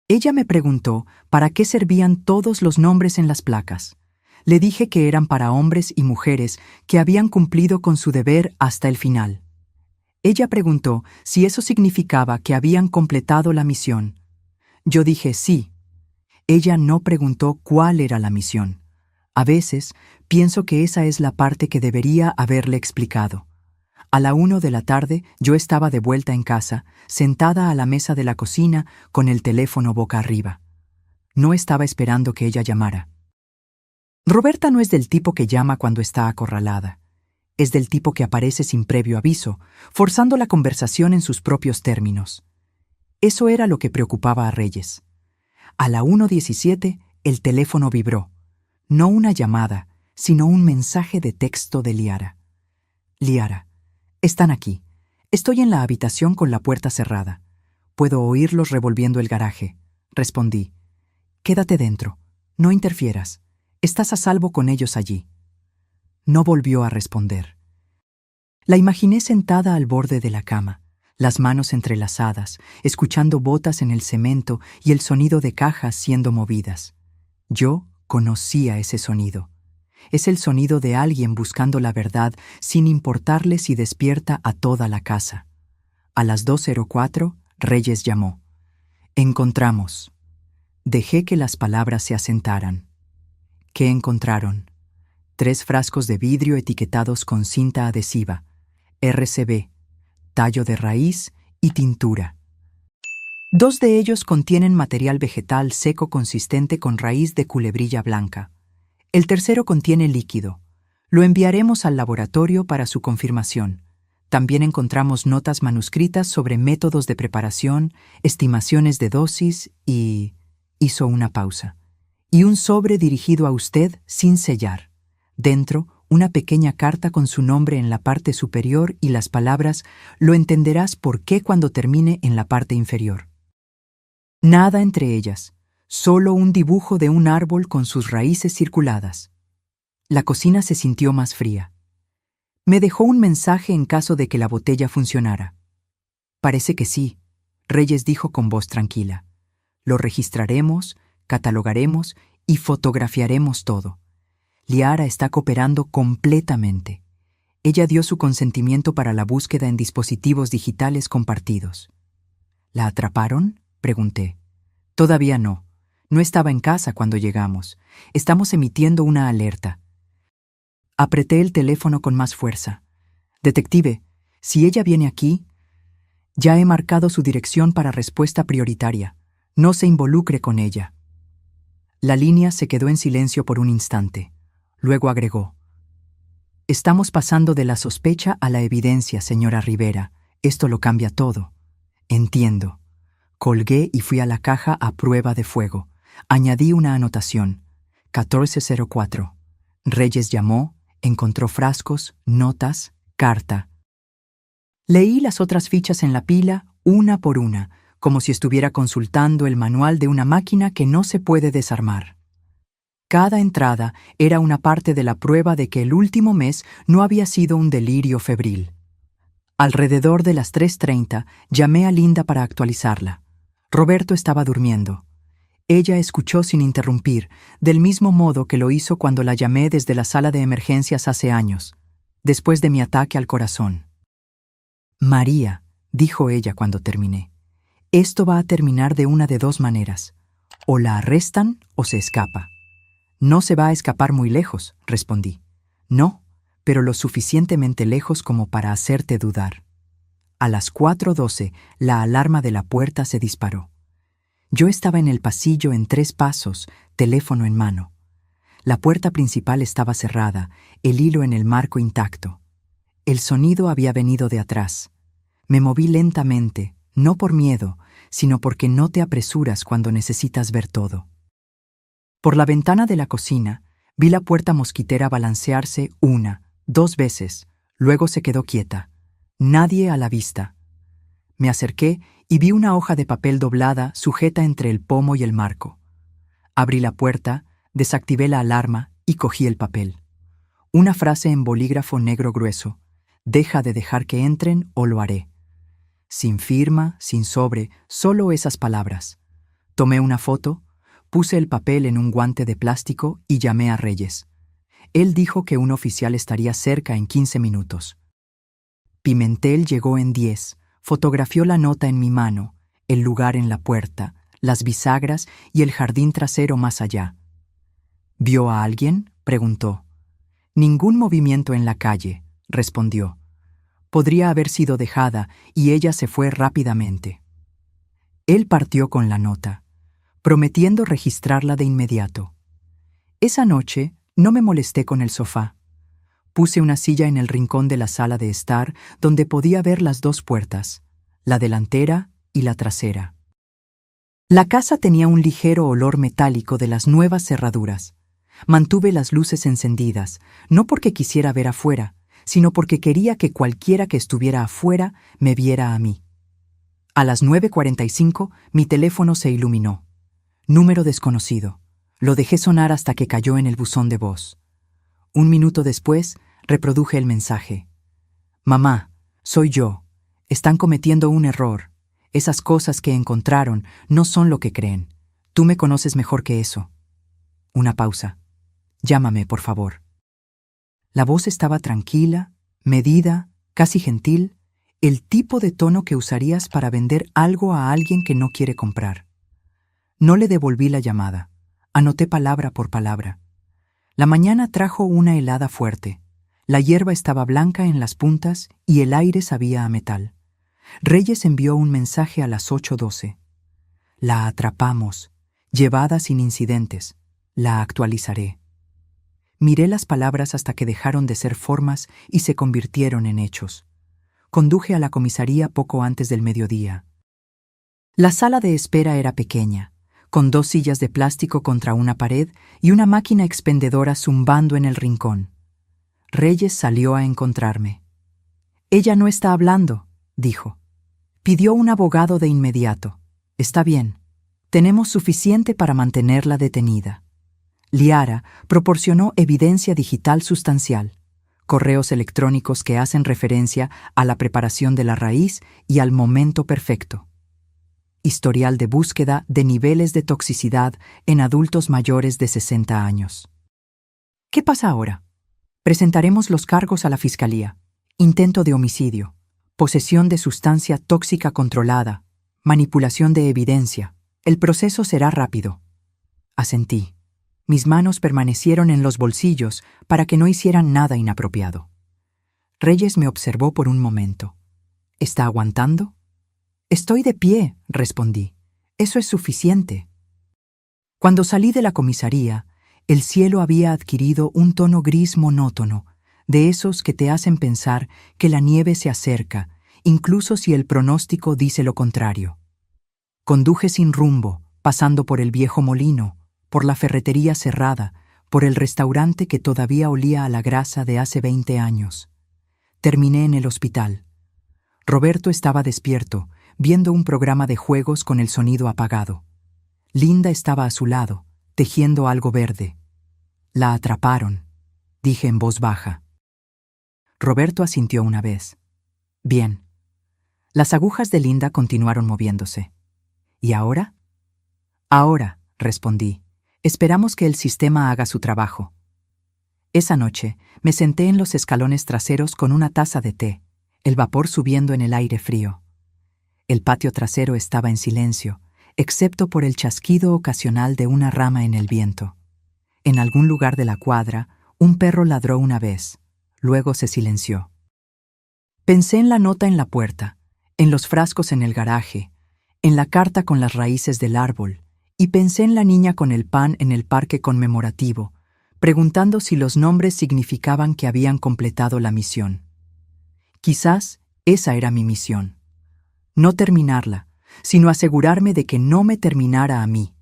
Ella me preguntó para qué servían todos los nombres en las placas. Le dije que eran para hombres y mujeres que habían cumplido con su deber hasta el final. Ella preguntó si eso significaba que habían completado la misión. Yo dije sí. Ella no preguntó cuál era la misión. A veces pienso que esa es la parte que debería haberle explicado. A la 1 de la tarde yo estaba de vuelta en casa, sentada a la mesa de la cocina con el teléfono boca arriba. No estaba esperando que ella llamara. Roberta no es del tipo que llama cuando está acorralada. Es del tipo que aparece sin previo aviso, forzando la conversación en sus propios términos. Eso era lo que preocupaba a Reyes. A la 1:17 el teléfono vibró. No una llamada, sino un mensaje de texto de Liara. «Liara, están aquí. Estoy en la habitación con la puerta cerrada. Puedo oírlos revolviendo el garaje», respondí. «Quédate dentro. No interfieras. Estás a salvo con ellos allí». No volvió a responder. La imaginé sentada al borde de la cama, las manos entrelazadas, escuchando botas en el cemento y el sonido de cajas siendo movidas. Yo conocía ese sonido. Es el sonido de alguien buscando la verdad sin importarle si despierta a toda la casa. A las 2:04, Reyes llamó. «Encontramos». Dejé que las palabras se asentaran. ¿Qué encontraron? 3 frascos de vidrio etiquetados con cinta adhesiva, RCB, tallo de raíz y tintura. 2 de ellos contienen material vegetal seco consistente con raíz de culebrilla blanca. El tercero contiene líquido. Lo enviaremos al laboratorio para su confirmación. También encontramos notas manuscritas sobre métodos de preparación, estimaciones de dosis y... Hizo una pausa. Y un sobre dirigido a usted sin sellar. Dentro, una pequeña carta con su nombre en la parte superior y las palabras «Lo entenderás por qué cuando termine» en la parte inferior. Nada entre ellas, solo un dibujo de un árbol con sus raíces circuladas. La cocina se sintió más fría. Me dejó un mensaje en caso de que la botella funcionara. Parece que sí, Reyes dijo con voz tranquila. Lo registraremos, catalogaremos y fotografiaremos todo. Liara está cooperando completamente. Ella dio su consentimiento para la búsqueda en dispositivos digitales compartidos. ¿La atraparon?, pregunté. Todavía no. No estaba en casa cuando llegamos. Estamos emitiendo una alerta. Apreté el teléfono con más fuerza. Detective, si ella viene aquí, ya he marcado su dirección para respuesta prioritaria. No se involucre con ella. La línea se quedó en silencio por un instante. Luego agregó. Estamos pasando de la sospecha a la evidencia, señora Rivera. Esto lo cambia todo. Entiendo. Colgué y fui a la caja a prueba de fuego. Añadí una anotación. 1404. Reyes llamó, encontró frascos, notas, carta. Leí las otras fichas en la pila, una por una, como si estuviera consultando el manual de una máquina que no se puede desarmar. Cada entrada era una parte de la prueba de que el último mes no había sido un delirio febril. Alrededor de las 3:30 llamé a Linda para actualizarla. Roberto estaba durmiendo. Ella escuchó sin interrumpir, del mismo modo que lo hizo cuando la llamé desde la sala de emergencias hace años, después de mi ataque al corazón. María, dijo ella cuando terminé, esto va a terminar de una de dos maneras. O la arrestan o se escapa. No se va a escapar muy lejos, respondí. No, pero lo suficientemente lejos como para hacerte dudar. A las 4:12, la alarma de la puerta se disparó. Yo estaba en el pasillo en 3 pasos, teléfono en mano. La puerta principal estaba cerrada, el hilo en el marco intacto. El sonido había venido de atrás. Me moví lentamente, no por miedo, sino porque no te apresuras cuando necesitas ver todo. Por la ventana de la cocina, vi la puerta mosquitera balancearse 1, 2 veces, luego se quedó quieta. Nadie a la vista. Me acerqué y vi una hoja de papel doblada sujeta entre el pomo y el marco. Abrí la puerta, desactivé la alarma y cogí el papel. Una frase en bolígrafo negro grueso. Deja de dejar que entren o lo haré. Sin firma, sin sobre, solo esas palabras. Tomé una foto, puse el papel en un guante de plástico y llamé a Reyes. Él dijo que un oficial estaría cerca en 15 minutos. Pimentel llegó en 10, fotografió la nota en mi mano, el lugar en la puerta, las bisagras y el jardín trasero más allá. ¿Vio a alguien?, preguntó. Ningún movimiento en la calle, respondió. Podría haber sido dejada y ella se fue rápidamente. Él partió con la nota, prometiendo registrarla de inmediato. Esa noche no me molesté con el sofá. Puse una silla en el rincón de la sala de estar donde podía ver las 2 puertas, la delantera y la trasera. La casa tenía un ligero olor metálico de las nuevas cerraduras. Mantuve las luces encendidas, no porque quisiera ver afuera, sino porque quería que cualquiera que estuviera afuera me viera a mí. A las 9:45 mi teléfono se iluminó. Número desconocido. Lo dejé sonar hasta que cayó en el buzón de voz. 1 minuto después, reproduje el mensaje. Mamá, soy yo. Están cometiendo un error. Esas cosas que encontraron no son lo que creen. Tú me conoces mejor que eso. Una pausa. Llámame, por favor. La voz estaba tranquila, medida, casi gentil, el tipo de tono que usarías para vender algo a alguien que no quiere comprar. No le devolví la llamada. Anoté palabra por palabra. La mañana trajo una helada fuerte. La hierba estaba blanca en las puntas y el aire sabía a metal. Reyes envió un mensaje a las 8:12. La atrapamos, llevada sin incidentes. La actualizaré. Miré las palabras hasta que dejaron de ser formas y se convirtieron en hechos. Conduje a la comisaría poco antes del mediodía. La sala de espera era pequeña, con 2 sillas de plástico contra una pared y una máquina expendedora zumbando en el rincón. Reyes salió a encontrarme. «Ella no está hablando», dijo. Pidió un abogado de inmediato. «Está bien. Tenemos suficiente para mantenerla detenida». Liara proporcionó evidencia digital sustancial, correos electrónicos que hacen referencia a la preparación de la raíz y al momento perfecto. Historial de búsqueda de niveles de toxicidad en adultos mayores de 60 años. ¿Qué pasa ahora? Presentaremos los cargos a la Fiscalía. Intento de homicidio, posesión de sustancia tóxica controlada, manipulación de evidencia. El proceso será rápido. Asentí. Mis manos permanecieron en los bolsillos para que no hicieran nada inapropiado. Reyes me observó por un momento. ¿Está aguantando? «Estoy de pie», respondí. «Eso es suficiente». Cuando salí de la comisaría, el cielo había adquirido un tono gris monótono, de esos que te hacen pensar que la nieve se acerca, incluso si el pronóstico dice lo contrario. Conduje sin rumbo, pasando por el viejo molino, por la ferretería cerrada, por el restaurante que todavía olía a la grasa de hace 20 años. Terminé en el hospital. Roberto estaba despierto, viendo un programa de juegos con el sonido apagado. Linda estaba a su lado, tejiendo algo verde. «La atraparon», dije en voz baja. Roberto asintió una vez. «Bien». Las agujas de Linda continuaron moviéndose. «¿Y ahora?» «Ahora», respondí. «Esperamos que el sistema haga su trabajo». Esa noche me senté en los escalones traseros con una taza de té, el vapor subiendo en el aire frío. El patio trasero estaba en silencio, excepto por el chasquido ocasional de una rama en el viento. En algún lugar de la cuadra, un perro ladró una vez, luego se silenció. Pensé en la nota en la puerta, en los frascos en el garaje, en la carta con las raíces del árbol, y pensé en la niña con el pan en el parque conmemorativo, preguntando si los nombres significaban que habían completado la misión. Quizás esa era mi misión. No terminarla, sino asegurarme de que no me terminara a mí.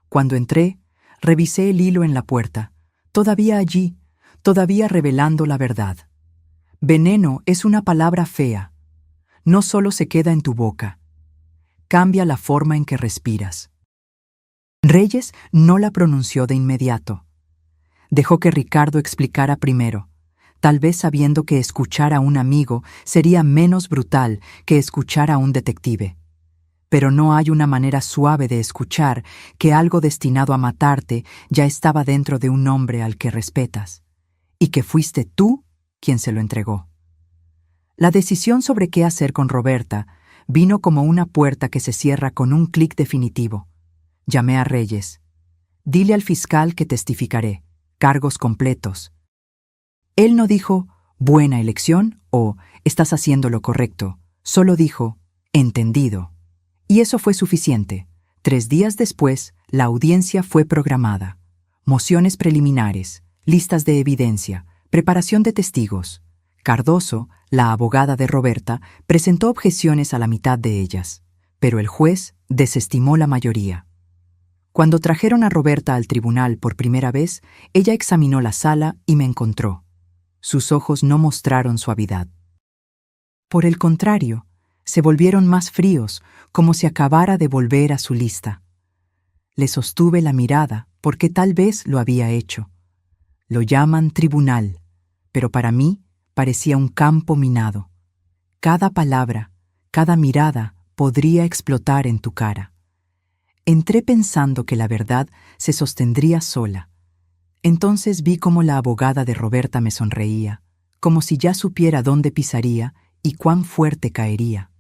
Cuando entré, revisé el hilo en la puerta, todavía allí, todavía revelando la verdad. Veneno es una palabra fea. No solo se queda en tu boca. Cambia la forma en que respiras. Reyes no la pronunció de inmediato. Dejó que Ricardo explicara primero, tal vez sabiendo que escuchar a un amigo sería menos brutal que escuchar a un detective. Pero no hay una manera suave de escuchar que algo destinado a matarte ya estaba dentro de un hombre al que respetas, y que fuiste tú quien se lo entregó. La decisión sobre qué hacer con Roberta vino como una puerta que se cierra con un clic definitivo. Llamé a Reyes. «Dile al fiscal que testificaré, cargos completos». Él no dijo, «buena elección» o «estás haciendo lo correcto», solo dijo, «entendido». Y eso fue suficiente. 3 días después, la audiencia fue programada. Mociones preliminares, listas de evidencia, preparación de testigos. Cardoso, la abogada de Roberta, presentó objeciones a la mitad de ellas, pero el juez desestimó la mayoría. Cuando trajeron a Roberta al tribunal por primera vez, ella examinó la sala y me encontró. Sus ojos no mostraron suavidad. Por el contrario, se volvieron más fríos, como si acabara de volver a su lista. Le sostuve la mirada, porque tal vez lo había hecho. Lo llaman tribunal, pero para mí parecía un campo minado. Cada palabra, cada mirada podría explotar en tu cara. Entré pensando que la verdad se sostendría sola. Entonces vi cómo la abogada de Roberta me sonreía, como si ya supiera dónde pisaría y cuán fuerte caería.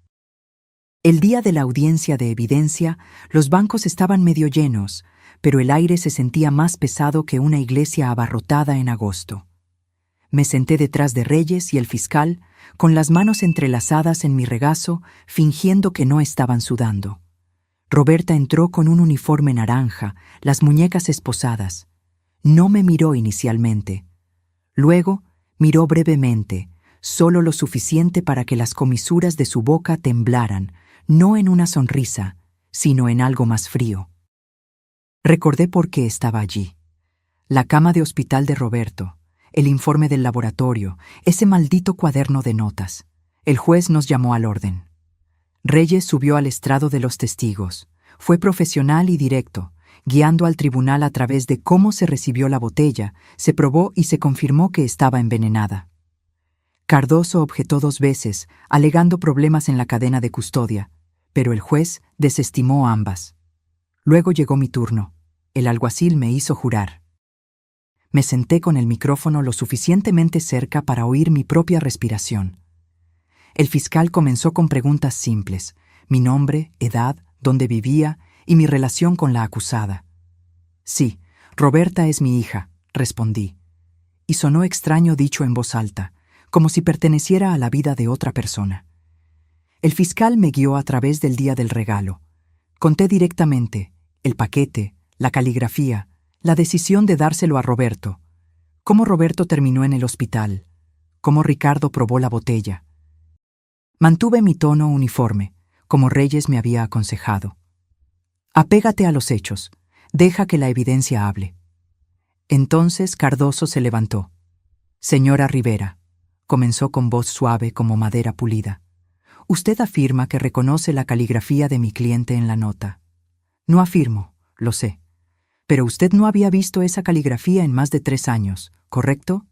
El día de la audiencia de evidencia, los bancos estaban medio llenos, pero el aire se sentía más pesado que una iglesia abarrotada en agosto. Me senté detrás de Reyes y el fiscal, con las manos entrelazadas en mi regazo, fingiendo que no estaban sudando. Roberta entró con un uniforme naranja, las muñecas esposadas. No me miró inicialmente. Luego miró brevemente, solo lo suficiente para que las comisuras de su boca temblaran, no en una sonrisa, sino en algo más frío. Recordé por qué estaba allí. La cama de hospital de Roberto, el informe del laboratorio, ese maldito cuaderno de notas. El juez nos llamó al orden. Reyes subió al estrado de los testigos. Fue profesional y directo, guiando al tribunal a través de cómo se recibió la botella, se probó y se confirmó que estaba envenenada. Cardoso objetó 2 veces, alegando problemas en la cadena de custodia, pero el juez desestimó ambas. Luego llegó mi turno. El alguacil me hizo jurar. Me senté con el micrófono lo suficientemente cerca para oír mi propia respiración. El fiscal comenzó con preguntas simples: mi nombre, edad, dónde vivía y mi relación con la acusada. Sí, Roberta es mi hija, respondí. Y sonó extraño dicho en voz alta, como si perteneciera a la vida de otra persona. El fiscal me guió a través del día del regalo. Conté directamente el paquete, la caligrafía, la decisión de dárselo a Roberto, cómo Roberto terminó en el hospital, cómo Ricardo probó la botella. Mantuve mi tono uniforme, como Reyes me había aconsejado. Apégate a los hechos, deja que la evidencia hable. Entonces Cardoso se levantó. Señora Rivera, comenzó con voz suave como madera pulida. Usted afirma que reconoce la caligrafía de mi cliente en la nota. No afirmo, lo sé. Pero usted no había visto esa caligrafía en más de 3 años, ¿correcto?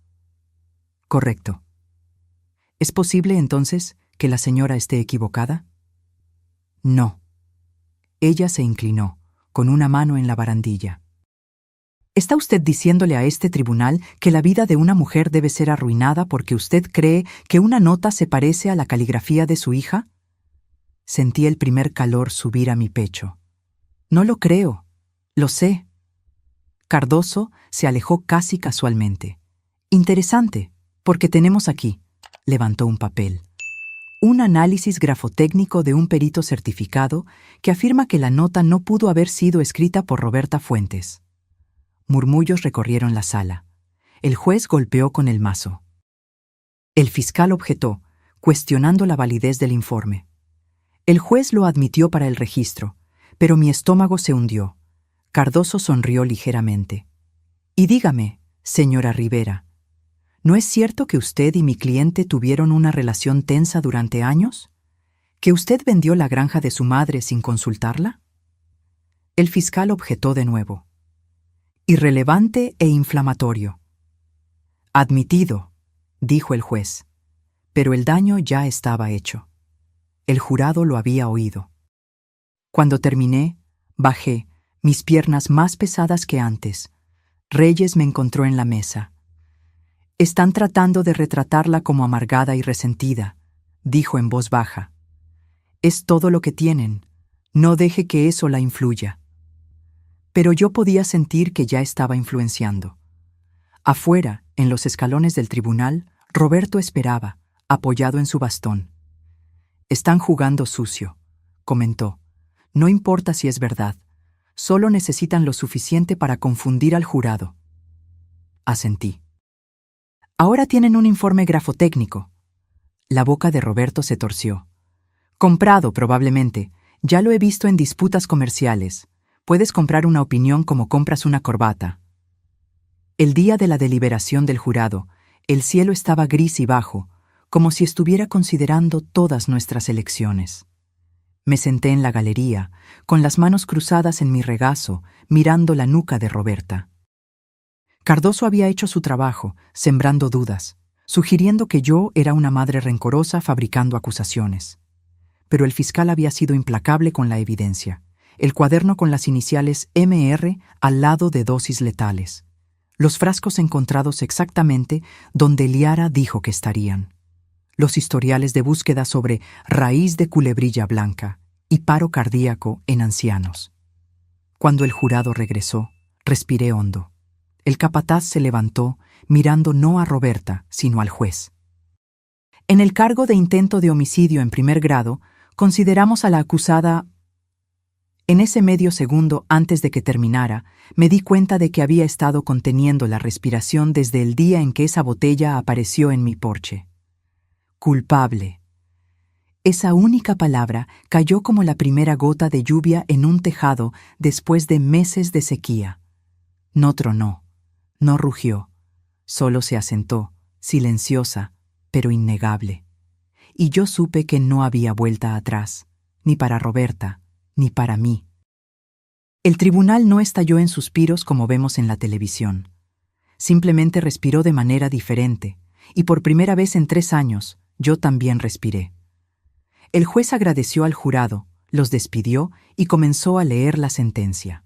Correcto. ¿Es posible, entonces, que la señora esté equivocada? No. Ella se inclinó, con una mano en la barandilla. ¿Está usted diciéndole a este tribunal que la vida de una mujer debe ser arruinada porque usted cree que una nota se parece a la caligrafía de su hija? Sentí el primer calor subir a mi pecho. No lo creo. Lo sé. Cardoso se alejó casi casualmente. Interesante, porque tenemos aquí, levantó un papel, un análisis grafotécnico de un perito certificado que afirma que la nota no pudo haber sido escrita por Roberta Fuentes. Murmullos recorrieron la sala. El juez golpeó con el mazo. El fiscal objetó, cuestionando la validez del informe. El juez lo admitió para el registro, pero mi estómago se hundió. Cardoso sonrió ligeramente. Y dígame, señora Rivera, ¿no es cierto que usted y mi cliente tuvieron una relación tensa durante años? ¿Que usted vendió la granja de su madre sin consultarla? El fiscal objetó de nuevo. Irrelevante e inflamatorio. Admitido, dijo el juez, pero el daño ya estaba hecho. El jurado lo había oído. Cuando terminé, bajé, mis piernas más pesadas que antes. Reyes me encontró en la mesa. Están tratando de retratarla como amargada y resentida, dijo en voz baja. Es todo lo que tienen. No deje que eso la influya. Pero yo podía sentir que ya estaba influenciando. Afuera, en los escalones del tribunal, Roberto esperaba, apoyado en su bastón. Están jugando sucio, comentó. No importa si es verdad. Solo necesitan lo suficiente para confundir al jurado. Asentí. Ahora tienen un informe grafotécnico. La boca de Roberto se torció. Comprado, probablemente. Ya lo he visto en disputas comerciales. Puedes comprar una opinión como compras una corbata. El día de la deliberación del jurado, el cielo estaba gris y bajo, como si estuviera considerando todas nuestras elecciones. Me senté en la galería, con las manos cruzadas en mi regazo, mirando la nuca de Roberta. Cardoso había hecho su trabajo, sembrando dudas, sugiriendo que yo era una madre rencorosa fabricando acusaciones. Pero el fiscal había sido implacable con la evidencia. El cuaderno con las iniciales MR al lado de dosis letales. Los frascos encontrados exactamente donde Liara dijo que estarían. Los historiales de búsqueda sobre raíz de culebrilla blanca y paro cardíaco en ancianos. Cuando el jurado regresó, respiré hondo. El capataz se levantó, mirando no a Roberta, sino al juez. En el cargo de intento de homicidio en primer grado, consideramos a la acusada. En ese medio segundo antes de que terminara, me di cuenta de que había estado conteniendo la respiración desde el día en que esa botella apareció en mi porche. Culpable. Esa única palabra cayó como la primera gota de lluvia en un tejado después de meses de sequía. No tronó, no rugió, solo se asentó, silenciosa, pero innegable. Y yo supe que no había vuelta atrás, ni para Roberta, ni para mí. El tribunal no estalló en suspiros como vemos en la televisión. Simplemente respiró de manera diferente, y por primera vez en 3 años, yo también respiré. El juez agradeció al jurado, los despidió y comenzó a leer la sentencia.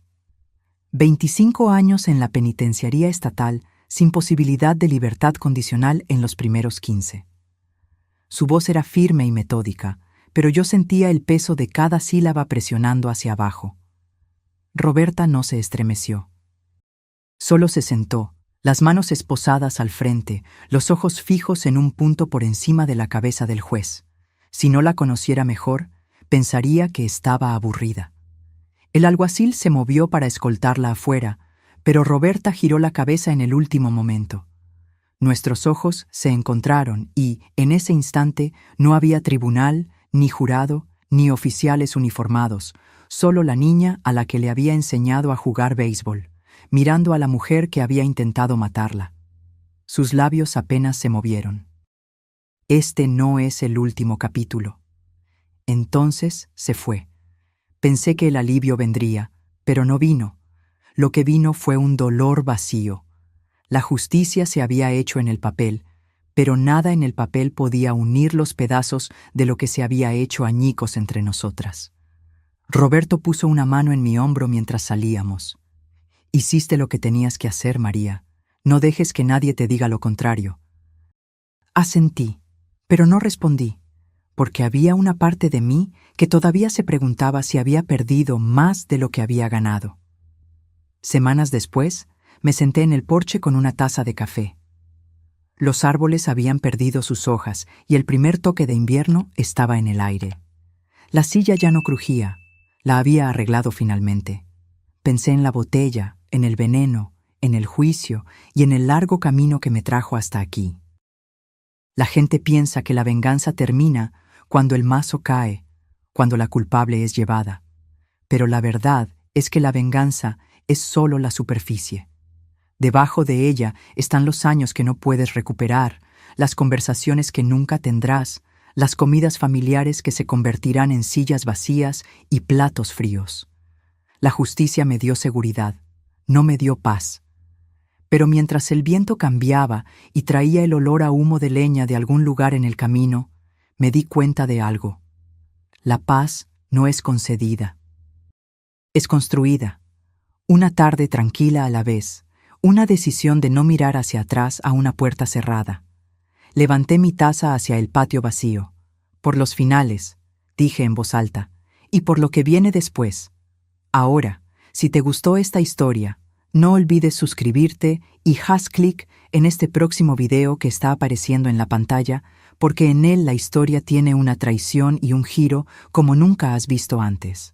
25 años en la penitenciaría estatal sin posibilidad de libertad condicional en los primeros 15. Su voz era firme y metódica, pero yo sentía el peso de cada sílaba presionando hacia abajo. Roberta no se estremeció. Solo se sentó, las manos esposadas al frente, los ojos fijos en un punto por encima de la cabeza del juez. Si no la conociera mejor, pensaría que estaba aburrida. El alguacil se movió para escoltarla afuera, pero Roberta giró la cabeza en el último momento. Nuestros ojos se encontraron y, en ese instante, no había tribunal, ni jurado, ni oficiales uniformados, solo la niña a la que le había enseñado a jugar béisbol, mirando a la mujer que había intentado matarla. Sus labios apenas se movieron. Este no es el último capítulo. Entonces se fue. Pensé que el alivio vendría, pero no vino. Lo que vino fue un dolor vacío. La justicia se había hecho en el papel, pero nada en el papel podía unir los pedazos de lo que se había hecho añicos entre nosotras. Roberto puso una mano en mi hombro mientras salíamos. Hiciste lo que tenías que hacer, María. No dejes que nadie te diga lo contrario. Asentí, pero no respondí, porque había una parte de mí que todavía se preguntaba si había perdido más de lo que había ganado. Semanas después, me senté en el porche con una taza de café. Los árboles habían perdido sus hojas y el primer toque de invierno estaba en el aire. La silla ya no crujía, la había arreglado finalmente. Pensé en la botella, en el veneno, en el juicio y en el largo camino que me trajo hasta aquí. La gente piensa que la venganza termina cuando el mazo cae, cuando la culpable es llevada. Pero la verdad es que la venganza es solo la superficie. Debajo de ella están los años que no puedes recuperar, las conversaciones que nunca tendrás, las comidas familiares que se convertirán en sillas vacías y platos fríos. La justicia me dio seguridad, no me dio paz. Pero mientras el viento cambiaba y traía el olor a humo de leña de algún lugar en el camino, me di cuenta de algo. La paz no es concedida. Es construida. Una tarde tranquila a la vez, una decisión de no mirar hacia atrás a una puerta cerrada. Levanté mi taza hacia el patio vacío. Por los finales, dije en voz alta, y por lo que viene después. Ahora, si te gustó esta historia, no olvides suscribirte y haz clic en este próximo video que está apareciendo en la pantalla, porque en él la historia tiene una traición y un giro como nunca has visto antes.